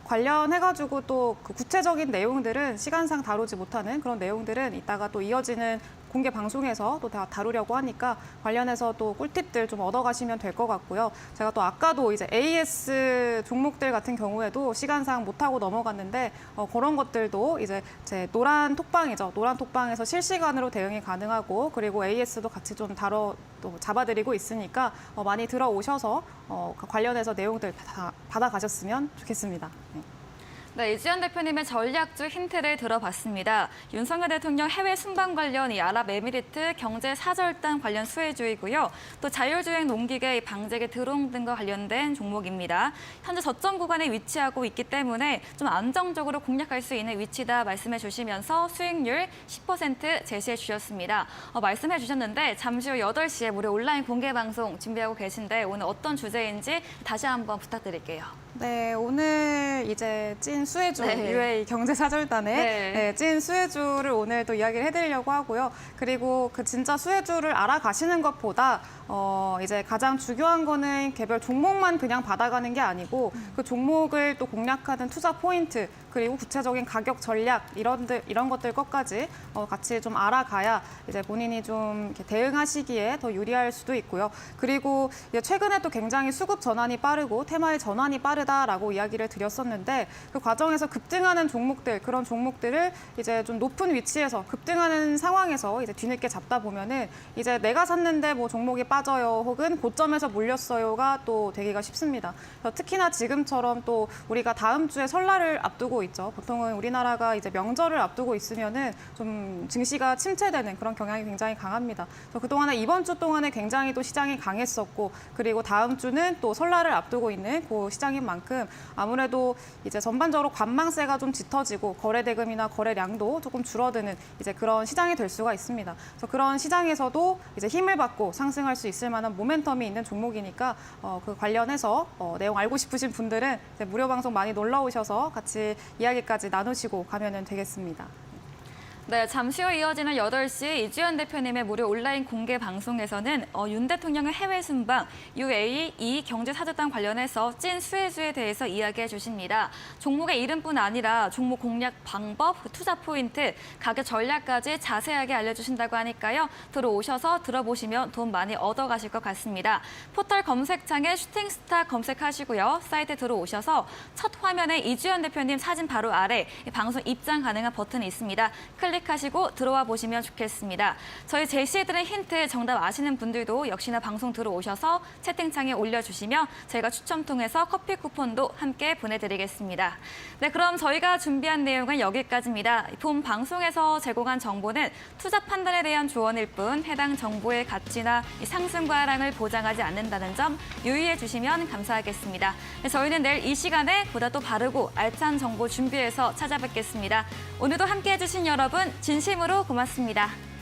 관련해가지고 또 그 구체적인 내용들은 시간상 다루지 못하는 그런 내용들은 이따가 또 이어지는 공개 방송에서 또 다 다루려고 하니까 관련해서 또 꿀팁들 좀 얻어가시면 될 것 같고요. 제가 또 아까도 이제 AS 종목들 같은 경우에도 시간상 못하고 넘어갔는데 그런 것들도 이제 제 노란 톡방이죠. 노란 톡방에서 실시간으로 대응이 가능하고 그리고 AS도 같이 좀 또 잡아드리고 있으니까 많이 들어오셔서 관련해서 내용들 다 받아가셨으면 좋겠습니다. 네. 네, 이지연 대표님의 전략주 힌트를 들어봤습니다. 윤석열 대통령 해외 순방 관련 이 아랍에미리트 경제 사절단 관련 수혜주이고요. 또 자율주행 농기계, 방제계 드론 등과 관련된 종목입니다. 현재 저점 구간에 위치하고 있기 때문에 좀 안정적으로 공략할 수 있는 위치다 말씀해 주시면서 수익률 10% 제시해 주셨습니다. 말씀해 주셨는데 잠시 후 8시에 무료 온라인 공개 방송 준비하고 계신데 오늘 어떤 주제인지 다시 한번 부탁드릴게요. 네, 오늘 이제 찐 수혜주 네. UAE 경제사절단의 네. 찐 수혜주를 오늘 또 이야기를 해드리려고 하고요. 그리고 그 진짜 수혜주를 알아가시는 것보다 이제 가장 중요한 거는 개별 종목만 그냥 받아가는 게 아니고 그 종목을 또 공략하는 투자 포인트 그리고 구체적인 가격 전략 이런 것들 것까지 같이 좀 알아가야 이제 본인이 좀 이렇게 대응하시기에 더 유리할 수도 있고요. 그리고 이제 최근에 또 굉장히 수급 전환이 빠르고 테마의 전환이 빠르다라고 이야기를 드렸었는데 그 과정에서 급등하는 종목들 그런 종목들을 이제 좀 높은 위치에서 급등하는 상황에서 이제 뒤늦게 잡다 보면은 이제 내가 샀는데 뭐 종목이 빠져요 혹은 고점에서 물렸어요가 또 되기가 쉽습니다. 그래서 특히나 지금처럼 또 우리가 다음 주에 설날을 앞두고 있죠. 보통은 우리나라가 이제 명절을 앞두고 있으면은 좀 증시가 침체되는 그런 경향이 굉장히 강합니다. 그래서 그동안에 이번 주 동안에 굉장히 또 시장이 강했었고 그리고 다음 주는 또 설날을 앞두고 있는 그 시장인 만큼 아무래도 이제 전반적으로 관망세가 좀 짙어지고 거래 대금이나 거래량도 조금 줄어드는 이제 그런 시장이 될 수가 있습니다. 그래서 그런 시장에서도 이제 힘을 받고 상승할 수 있을 만한 모멘텀이 있는 종목이니까 그 관련해서 내용 알고 싶으신 분들은 이제 무료 방송 많이 놀러 오셔서 같이 이야기까지 나누시고 가면 되겠습니다. 네, 잠시 후 이어지는 8시 이주연 대표님의 무료 온라인 공개 방송에서는 윤 대통령의 해외 순방, UAE 경제 사절단 관련해서 찐 수혜주에 대해서 이야기해 주십니다. 종목의 이름뿐 아니라 종목 공략 방법, 투자 포인트, 가격 전략까지 자세하게 알려주신다고 하니까요. 들어오셔서 들어보시면 돈 많이 얻어가실 것 같습니다. 포털 검색창에 슈팅스타 검색하시고요. 사이트 들어오셔서 첫 화면에 이주연 대표님 사진 바로 아래 방송 입장 가능한 버튼이 있습니다. 클릭 클릭하시고 들어와 보시면 좋겠습니다. 저희 제시해드린 힌트 정답 아시는 분들도 역시나 방송 들어오셔서 채팅창에 올려주시면 저희가 추첨 통해서 커피 쿠폰도 함께 보내드리겠습니다. 네, 그럼 저희가 준비한 내용은 여기까지입니다. 본 방송에서 제공한 정보는 투자 판단에 대한 조언일 뿐 해당 정보의 가치나 상승과 하락을 보장하지 않는다는 점 유의해 주시면 감사하겠습니다. 네, 저희는 내일 이 시간에 보다 또 바르고 알찬 정보 준비해서 찾아뵙겠습니다. 오늘도 함께해 주신 여러분 진심으로 고맙습니다.